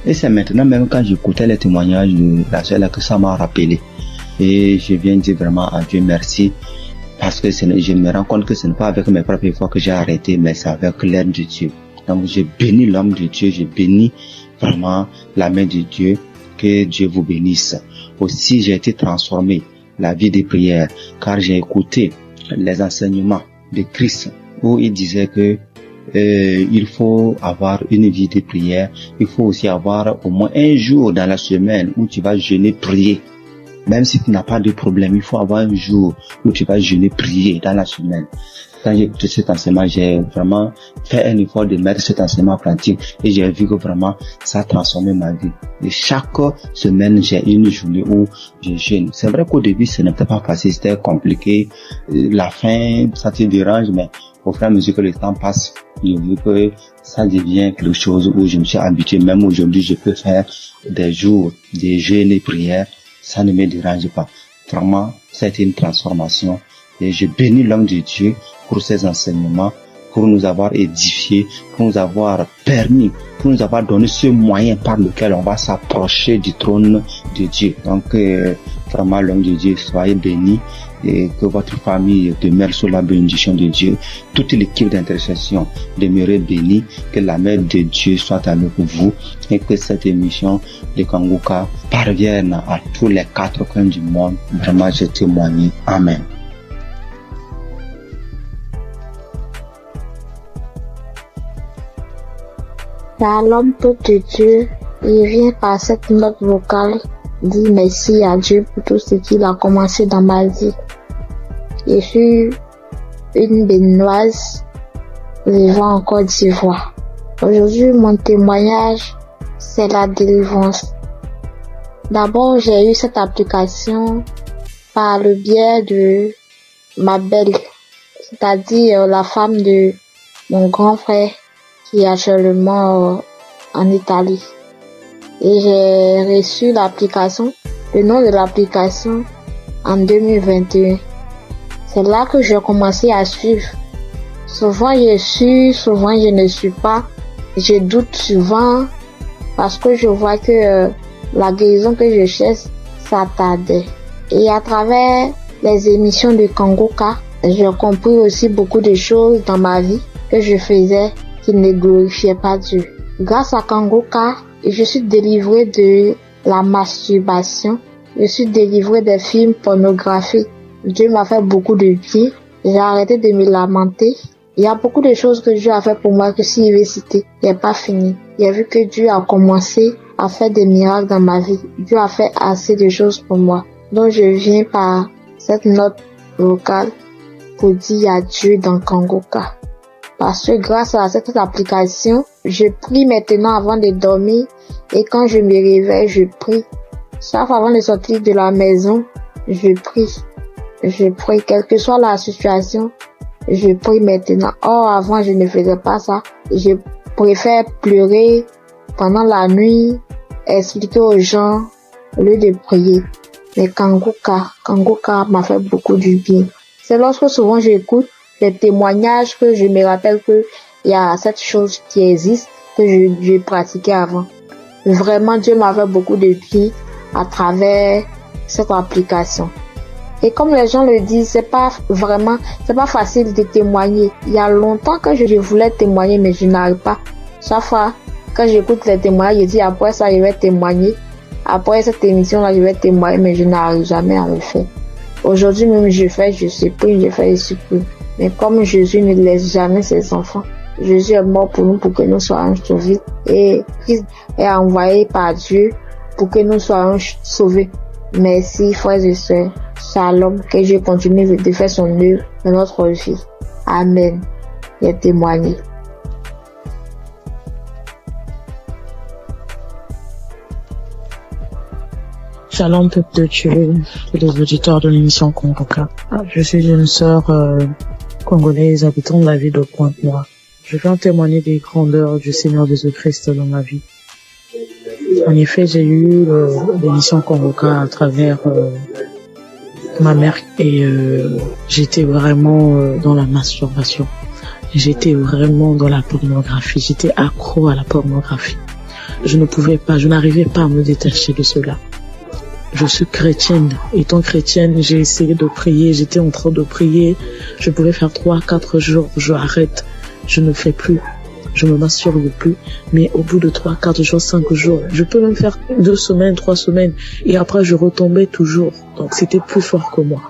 Et c'est maintenant même quand j'écoutais les témoignages de la sœur là que ça m'a rappelé. Et je viens dire vraiment à Dieu merci. Parce que je me rends compte que ce n'est pas avec mes propres efforts que j'ai arrêté, mais c'est avec l'aide de Dieu. Donc je bénis l'homme de Dieu, je bénis vraiment la main de Dieu. Que Dieu vous bénisse. Aussi, j'ai été transformé la vie des prières, car j'ai écouté les enseignements de Christ où il disait que il faut avoir une vie de prière. Il faut aussi avoir au moins un jour dans la semaine où tu vas jeûner, prier. Même si tu n'as pas de problème, il faut avoir un jour où tu vas jeûner, prier dans la semaine. Quand j'ai écouté cet enseignement, j'ai vraiment fait un effort de mettre cet enseignement en pratique et j'ai vu que vraiment ça a transformé ma vie. Et chaque semaine, j'ai une journée où je jeûne. C'est vrai qu'au début, ce n'était pas facile, c'était compliqué. La faim, ça te dérange, mais au fur et à mesure que le temps passe, j'ai vu que ça devient quelque chose où je me suis habitué. Même aujourd'hui, je peux faire des jours de jeûne et prière. Ça ne me dérange pas. Vraiment, c'était une transformation. Et je bénis l'homme de Dieu pour ses enseignements, pour nous avoir édifiés, pour nous avoir permis, pour nous avoir donné ce moyen par lequel on va s'approcher du trône de Dieu. Donc, vraiment, l'homme de Dieu, soyez bénis et que votre famille demeure sous la bénédiction de Dieu. Toute l'équipe d'intercession demeure bénie, que la main de Dieu soit avec vous et que cette émission de Kanguka parvienne à tous les 4 coins du monde. Vraiment, je témoigne. Amen. L'homme de Dieu, il vient par cette note vocale dire merci à Dieu pour tout ce qu'il a commencé dans ma vie. Je suis une béninoise vivant en Côte d'Ivoire. Aujourd'hui, mon témoignage, c'est la délivrance. D'abord, j'ai eu cette application par le biais de ma belle, c'est-à-dire la femme de mon grand frère qui est actuellement en Italie. Et j'ai reçu l'application, le nom de l'application en 2021. C'est là que j'ai commencé à suivre. Souvent je suis, souvent je ne suis pas. Je doute souvent parce que je vois que la guérison que je cherche, ça tardait. Et à travers les émissions de Kanguka, j'ai compris aussi beaucoup de choses dans ma vie que je faisais qui ne glorifiait pas Dieu. Grâce à Kanguka, je suis délivrée de la masturbation. Je suis délivrée des films pornographiques. Dieu m'a fait beaucoup de bien. J'ai arrêté de me lamenter. Il y a beaucoup de choses que Dieu a fait pour moi que si je vais citer, il n'est pas fini. J'ai vu que Dieu a commencé à faire des miracles dans ma vie. Dieu a fait assez de choses pour moi. Donc je viens par cette note vocale pour dire adieu dans Kanguka. Parce que grâce à cette application, je prie maintenant avant de dormir et quand je me réveille, je prie. Chaque fois avant de sortir de la maison, je prie. Je prie, quelle que soit la situation, je prie maintenant. Or, avant, je ne faisais pas ça. Je préfère pleurer pendant la nuit, expliquer aux gens au lieu de prier. Mais Kanguka m'a fait beaucoup du bien. C'est lorsque souvent j'écoute les témoignages que je me rappelle que il y a cette chose qui existe que je pratiquais avant. Vraiment, Dieu m'a fait beaucoup de bien à travers cette application. Et comme les gens le disent, c'est pas facile de témoigner. Il y a longtemps que je voulais témoigner, mais je n'arrive pas. Chaque fois, quand j'écoute les témoignages, je dis après ça, je vais témoigner. Après cette émission-là, je vais témoigner, mais je n'arrive jamais à le faire. Aujourd'hui même, je supplie. Mais comme Jésus ne laisse jamais ses enfants, Jésus est mort pour nous, pour que nous soyons sauvés. Et Christ est envoyé par Dieu pour que nous soyons sauvés. Merci, frères et sœurs. Shalom, que Dieu continue de faire son œuvre dans notre vie. Amen. Et témoigner. Shalom, peuple de Dieu, et les auditeurs de l'émission Congoka. Je suis une sœur congolaise habitant la ville de Pointe-Noire. Je viens témoigner des grandeurs du Seigneur Jésus-Christ dans ma vie. En effet, j'ai eu l'émission Congoka à travers ma mère et j'étais vraiment dans la masturbation. J'étais vraiment dans la pornographie. J'étais accro à la pornographie. Je n'arrivais pas à me détacher de cela. Je suis chrétienne. Étant chrétienne, j'ai essayé de prier. J'étais en train de prier. Je pouvais faire 3-4 jours. Je arrête. Je ne fais plus. Je me masturbe plus. Mais au bout de 3-4 jours, 5 jours, je peux même faire 2 semaines, 3 semaines. Et après, je retombais toujours. Donc, c'était plus fort que moi.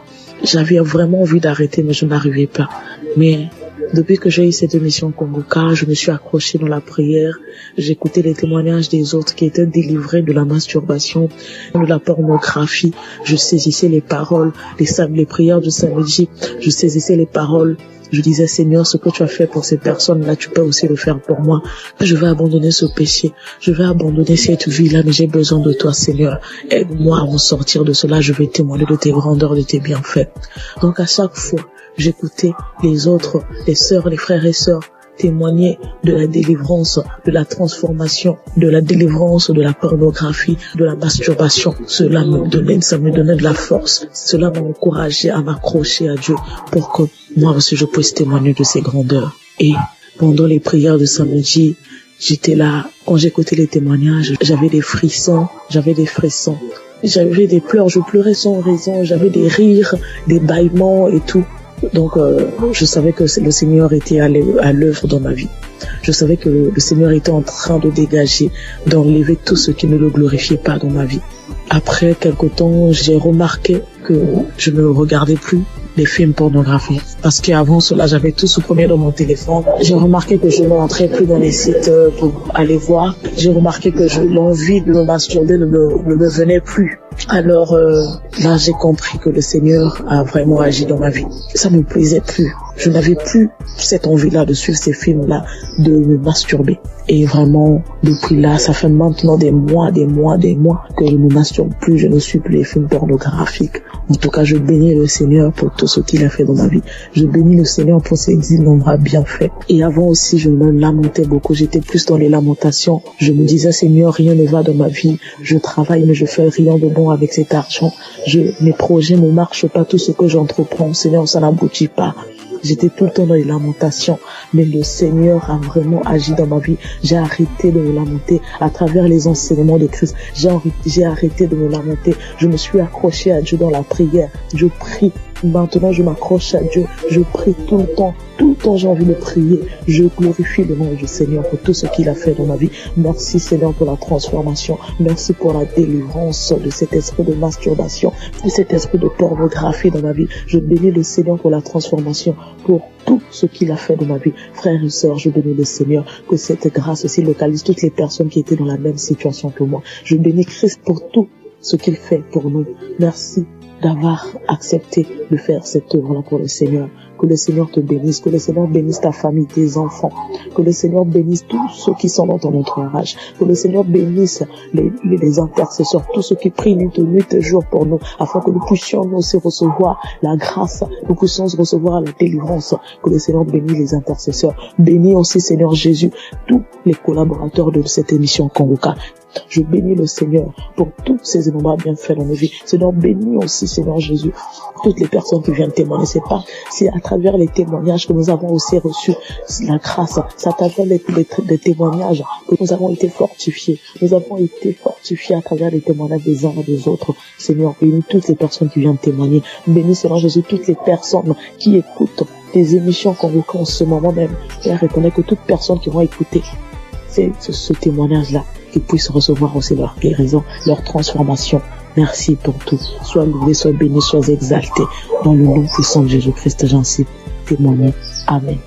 J'avais vraiment envie d'arrêter, mais je n'arrivais pas. Mais depuis que j'ai eu cette émission Congoka, je me suis accrochée dans la prière. J'écoutais les témoignages des autres qui étaient délivrés de la masturbation, de la pornographie. Je saisissais les paroles, les prières du samedi. Je saisissais les paroles. Je disais, Seigneur, ce que tu as fait pour ces personnes-là, tu peux aussi le faire pour moi. Je vais abandonner ce péché. Je vais abandonner cette vie-là, mais j'ai besoin de toi, Seigneur. Aide-moi à me sortir de cela. Je vais témoigner de tes grandeurs, de tes bienfaits. Donc, à chaque fois, j'écoutais les autres, les sœurs, les frères et sœurs témoigner de la délivrance, de la transformation, de la délivrance de la pornographie, de la masturbation. Cela me donnait de la force. Cela m'a encouragé à m'accrocher à Dieu pour que moi aussi je puisse témoigner de ses grandeurs. Et pendant les prières de samedi, j'étais là, quand j'écoutais les témoignages, j'avais des frissons. J'avais des pleurs, je pleurais sans raison, j'avais des rires, des bâillements et tout. Donc, je savais que le Seigneur était à l'œuvre dans ma vie. Je savais que le Seigneur était en train de dégager, d'enlever tout ce qui ne le glorifiait pas dans ma vie. Après quelque temps, j'ai remarqué que je ne regardais plus les films pornographiques. Parce qu'avant cela, j'avais tout supprimé dans mon téléphone. J'ai remarqué que je ne rentrais plus dans les sites pour aller voir. J'ai remarqué que l'envie de me masturber ne me venait plus. Alors là, j'ai compris que le Seigneur a vraiment agi dans ma vie. Ça ne me plaisait plus. Je n'avais plus cette envie-là de suivre ces films-là, de me masturber. Et vraiment, depuis là, ça fait maintenant des mois que je ne masturbe plus, je ne suis plus les films pornographiques. En tout cas, je bénis le Seigneur pour tout ce qu'il a fait dans ma vie. Je bénis le Seigneur pour ses innombrables bienfaits. Et avant aussi, je me lamentais beaucoup. J'étais plus dans les lamentations. Je me disais, Seigneur, rien ne va dans ma vie. Je travaille, mais je fais rien de bon avec cet argent. Mes projets ne marchent pas. Tout ce que j'entreprends, Seigneur, ça n'aboutit pas. J'étais tout le temps dans les lamentations, mais le Seigneur a vraiment agi dans ma vie. J'ai arrêté de me lamenter à travers les enseignements de Christ. J'ai arrêté de me lamenter. Je me suis accroché à Dieu dans la prière. Je prie. Maintenant, je m'accroche à Dieu. Je prie tout le temps. Tout le temps, j'ai envie de prier. Je glorifie le nom du Seigneur pour tout ce qu'il a fait dans ma vie. Merci, Seigneur, pour la transformation. Merci pour la délivrance de cet esprit de masturbation, de cet esprit de pornographie dans ma vie. Je bénis le Seigneur pour la transformation, pour tout ce qu'il a fait dans ma vie. Frères et sœurs, je bénis le Seigneur, que cette grâce aussi localise toutes les personnes qui étaient dans la même situation que moi. Je bénis Christ pour tout ce qu'il fait pour nous. Merci d'avoir accepté de faire cette œuvre-là pour le Seigneur. Que le Seigneur te bénisse, que le Seigneur bénisse ta famille, tes enfants, que le Seigneur bénisse tous ceux qui sont dans ton entourage, que le Seigneur bénisse les intercesseurs, tous ceux qui prient nuit et jour pour nous, afin que nous puissions nous aussi recevoir la grâce, nous puissions recevoir la délivrance, que le Seigneur bénisse les intercesseurs. Bénis aussi, Seigneur Jésus, tous les collaborateurs de cette émission Congoka. Je bénis le Seigneur pour tous ces innombrables bienfaits dans nos vies. Seigneur, bénis aussi, Seigneur Jésus, toutes les personnes qui viennent témoigner. C'est à travers les témoignages que nous avons aussi reçus la grâce. C'est à travers les témoignages que nous avons été fortifiés. Nous avons été fortifiés à travers les témoignages des uns et des autres. Seigneur, bénis toutes les personnes qui viennent témoigner. Bénis, Seigneur Jésus, toutes les personnes qui écoutent des émissions convoquées en ce moment même. Père, reconnaît que toute personne qui va écouter ce témoignage-là, qu'ils puissent recevoir aussi leur guérison, leur transformation. Merci pour tout. Sois loué, sois béni, sois exalté. Dans le nom puissant de Jésus-Christ, j'en sais témoigner. Amen.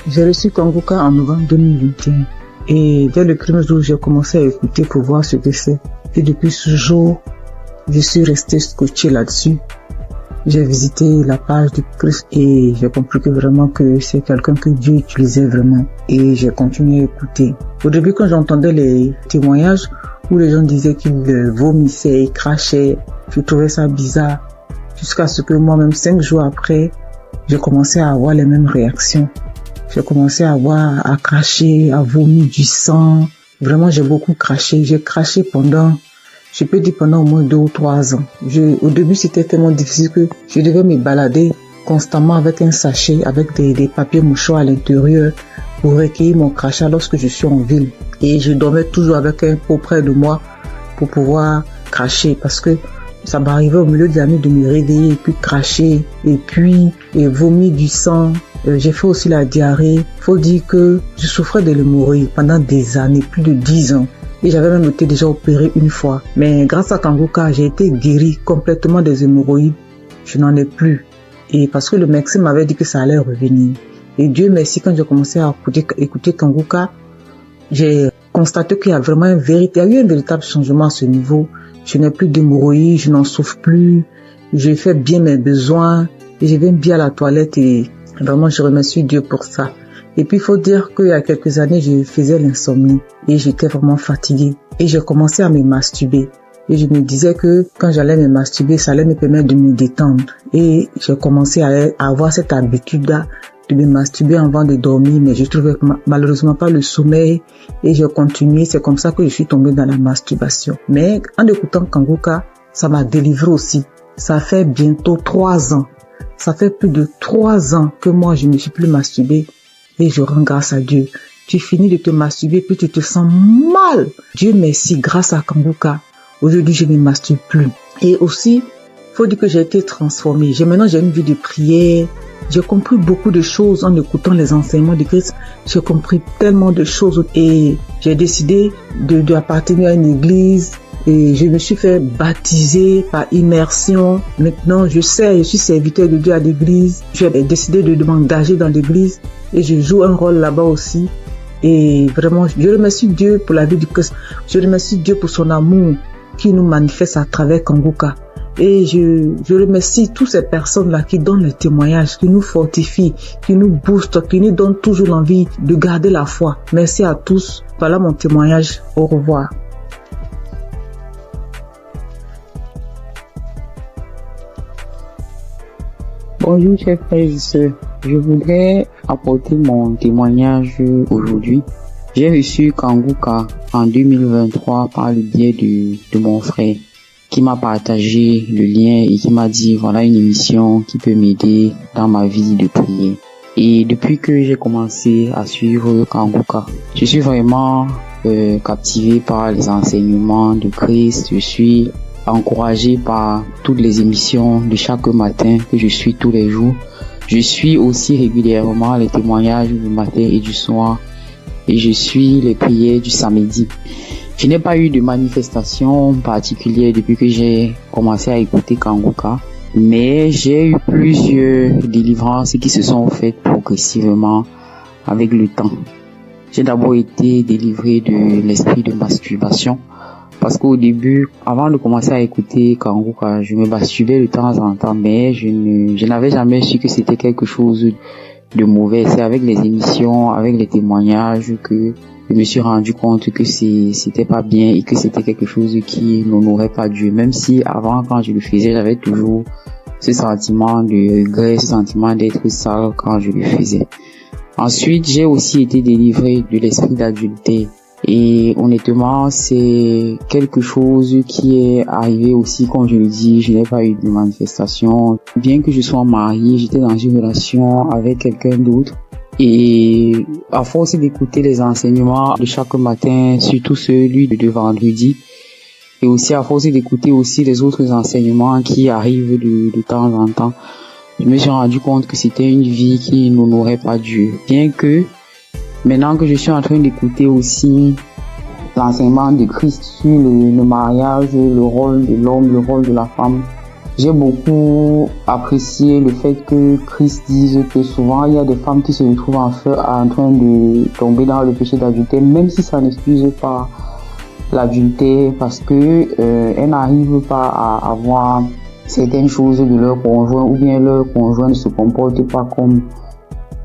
J'ai reçu Kanguka en novembre 2021. Et dès le premier jour, j'ai commencé à écouter pour voir ce que c'est. Et depuis ce jour, je suis resté scotché là-dessus. J'ai visité la page du Christ et j'ai compris que vraiment que c'est quelqu'un que Dieu utilisait vraiment. Et j'ai continué à écouter. Au début, quand j'entendais les témoignages où les gens disaient qu'ils vomissaient, ils crachaient, je trouvais ça bizarre. Jusqu'à ce que moi-même, 5 jours après, j'ai commencé à avoir les mêmes réactions. J'ai commencé à cracher, à vomir du sang. Vraiment, j'ai beaucoup craché. J'ai craché pendant au moins 2 ou 3 ans. Au début, c'était tellement difficile que je devais me balader constamment avec un sachet, avec des papiers mouchoirs à l'intérieur pour recueillir mon crachat lorsque je suis en ville. Et je dormais toujours avec un pot près de moi pour pouvoir cracher parce que ça m'arrivait au milieu de la nuit de me réveiller et puis cracher et vomir du sang. J'ai fait aussi la diarrhée. Faut dire que je souffrais de l'hémorroïde pendant des années, plus de 10 ans. Et j'avais même été déjà opéré une fois. Mais grâce à Kanguka, j'ai été guéri complètement des hémorroïdes. Je n'en ai plus. Et parce que le médecin m'avait dit que ça allait revenir. Et Dieu merci, quand j'ai commencé à écouter Kanguka, j'ai constaté qu'il y a vraiment il y a eu un véritable changement à ce niveau. Je n'ai plus d'hémorroïdes, je n'en souffre plus. Je fais bien mes besoins. Et je vais bien à la toilette et vraiment je remercie Dieu pour ça. Et puis, il faut dire qu'il y a quelques années, je faisais l'insomnie et j'étais vraiment fatiguée. Et j'ai commencé à me masturber. Et je me disais que quand j'allais me masturber, ça allait me permettre de me détendre. Et j'ai commencé à avoir cette habitude-là de me masturber avant de dormir, mais je trouvais malheureusement pas le sommeil. Et j'ai continué. C'est comme ça que je suis tombée dans la masturbation. Mais en écoutant Kanguka, ça m'a délivré aussi. Ça fait bientôt 3 ans. Ça fait plus de 3 ans que moi, je ne suis plus masturbée. Et je rends grâce à Dieu. Tu finis de te masturber, puis tu te sens mal. Dieu merci, grâce à Kanguka. Aujourd'hui, je ne me masturbe plus. Et aussi, faut dire que j'ai été transformée. Maintenant, j'ai une vie de prière. J'ai compris beaucoup de choses en écoutant les enseignements de Christ. J'ai compris tellement de choses. Et j'ai décidé d'appartenir à une église. Et je me suis fait baptiser par immersion. Maintenant, je suis serviteur de Dieu à l'église. J'ai décidé de m'engager dans l'église. Et je joue un rôle là-bas aussi. Et vraiment, je remercie Dieu pour la vie du Christ. Je remercie Dieu pour son amour qui nous manifeste à travers Kanguka. Et je remercie toutes ces personnes-là qui donnent les témoignages, qui nous fortifient, qui nous boostent, qui nous donnent toujours l'envie de garder la foi. Merci à tous. Voilà mon témoignage. Au revoir. Bonjour chers frères et sœurs, je voudrais apporter mon témoignage aujourd'hui. J'ai reçu Kanguka en 2023 par le biais de mon frère qui m'a partagé le lien et qui m'a dit voilà une émission qui peut m'aider dans ma vie de prière. Et depuis que j'ai commencé à suivre Kanguka, je suis vraiment captivé par les enseignements de Christ. Je suis encouragé par toutes les émissions de chaque matin que je suis tous les jours. Je suis aussi régulièrement les témoignages du matin et du soir et je suis les prières du samedi. Je n'ai pas eu de manifestation particulière depuis que j'ai commencé à écouter Kanguka, mais j'ai eu plusieurs délivrances qui se sont faites progressivement avec le temps. J'ai d'abord été délivré de l'esprit de masturbation. Parce qu'au début, avant de commencer à écouter Kanguka, je me masturbais de temps en temps, mais je n'avais jamais su que c'était quelque chose de mauvais. C'est avec les émissions, avec les témoignages que je me suis rendu compte que c'était pas bien et que c'était quelque chose qui n'honorait pas Dieu. Même si avant, quand je le faisais, j'avais toujours ce sentiment de regret, ce sentiment d'être sale quand je le faisais. Ensuite, j'ai aussi été délivré de l'esprit d'adultère. Et honnêtement, c'est quelque chose qui est arrivé aussi, comme je le dis, je n'ai pas eu de manifestation. Bien que je sois mariée, j'étais dans une relation avec quelqu'un d'autre. Et à force d'écouter les enseignements de chaque matin, surtout celui de vendredi, et aussi à force d'écouter aussi les autres enseignements qui arrivent de temps en temps, je me suis rendu compte que c'était une vie qui n'honorait pas Dieu. Bien que maintenant que je suis en train d'écouter aussi l'enseignement de Christ sur le mariage, le rôle de l'homme, le rôle de la femme, j'ai beaucoup apprécié le fait que Christ dise que souvent il y a des femmes qui se retrouvent en train de tomber dans le péché d'adultère, même si ça n'excuse pas l'adultère, parce que elles n'arrivent pas à avoir certaines choses de leur conjoint, ou bien leur conjoint ne se comporte pas comme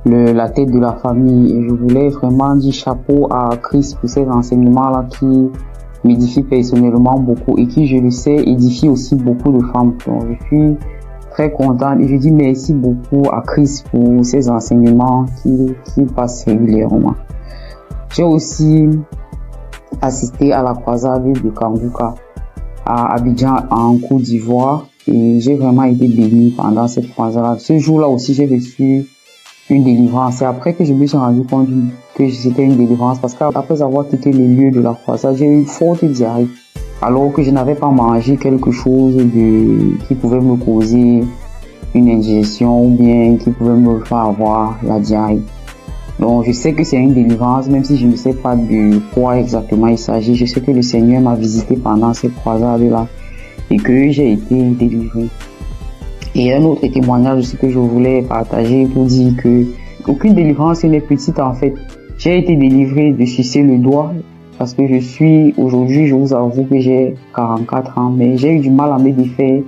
la tête de la famille. Et je voulais vraiment dire chapeau à Christ pour ces enseignements-là qui m'édifient personnellement beaucoup et qui, je le sais, édifient aussi beaucoup de femmes. Donc je suis très contente et je dis merci beaucoup à Christ pour ces enseignements qui passent régulièrement. J'ai aussi assisté à la croisade de Kanguka à Abidjan en Côte d'Ivoire et j'ai vraiment été bénie pendant cette croisade. Ce jour-là aussi, j'ai reçu une délivrance. C'est après que je me suis rendu compte que c'était une délivrance, parce qu'après avoir quitté le lieu de la croisade, j'ai eu une forte diarrhée, alors que je n'avais pas mangé quelque chose qui pouvait me causer une indigestion ou bien qui pouvait me faire avoir la diarrhée. Donc je sais que c'est une délivrance, même si je ne sais pas de quoi exactement il s'agit. Je sais que le Seigneur m'a visité pendant cette croisade-là et que j'ai été délivré. Et un autre témoignage aussi que je voulais partager pour dire que aucune délivrance n'est petite en fait. J'ai été délivré de sucer le doigt parce que aujourd'hui, je vous avoue que j'ai 44 ans, mais j'ai eu du mal à me défaire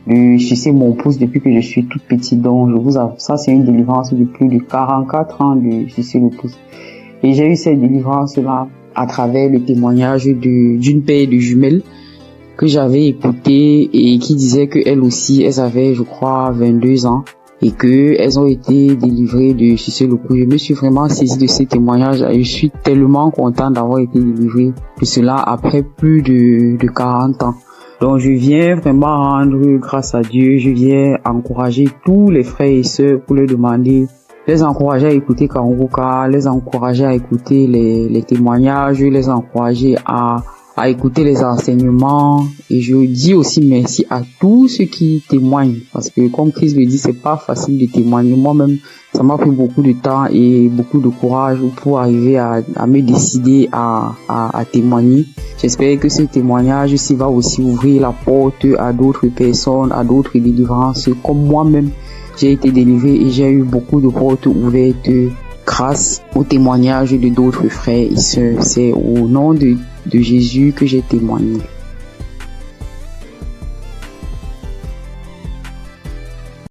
de sucer mon pouce depuis que je suis toute petite. Donc je vous avoue, ça c'est une délivrance de plus de 44 ans de sucer le pouce. Et j'ai eu cette délivrance-là à travers le témoignage d'une paire de jumelles que j'avais écouté et qui disait qu'elles aussi, elles avaient, je crois, 22 ans et qu'elles ont été délivrées de sucer le pouce. Je me suis vraiment saisie de ces témoignages et je suis tellement content d'avoir été délivrée de cela après plus de 40 ans. Donc je viens vraiment rendre grâce à Dieu, je viens encourager tous les frères et sœurs pour leur demander, les encourager à écouter Kanguka, les encourager à écouter les témoignages, les encourager à écouter les enseignements. Et je dis aussi merci à tous ceux qui témoignent, parce que comme Christ le dit, c'est pas facile de témoigner. Moi-même, ça m'a pris beaucoup de temps et beaucoup de courage pour arriver à me décider à témoigner. J'espère que ce témoignage aussi va aussi ouvrir la porte à d'autres personnes, à d'autres délivrances. Comme moi-même, j'ai été délivré et j'ai eu beaucoup de portes ouvertes grâce au témoignage de d'autres frères et sœurs. C'est au nom de Jésus que j'ai témoigné.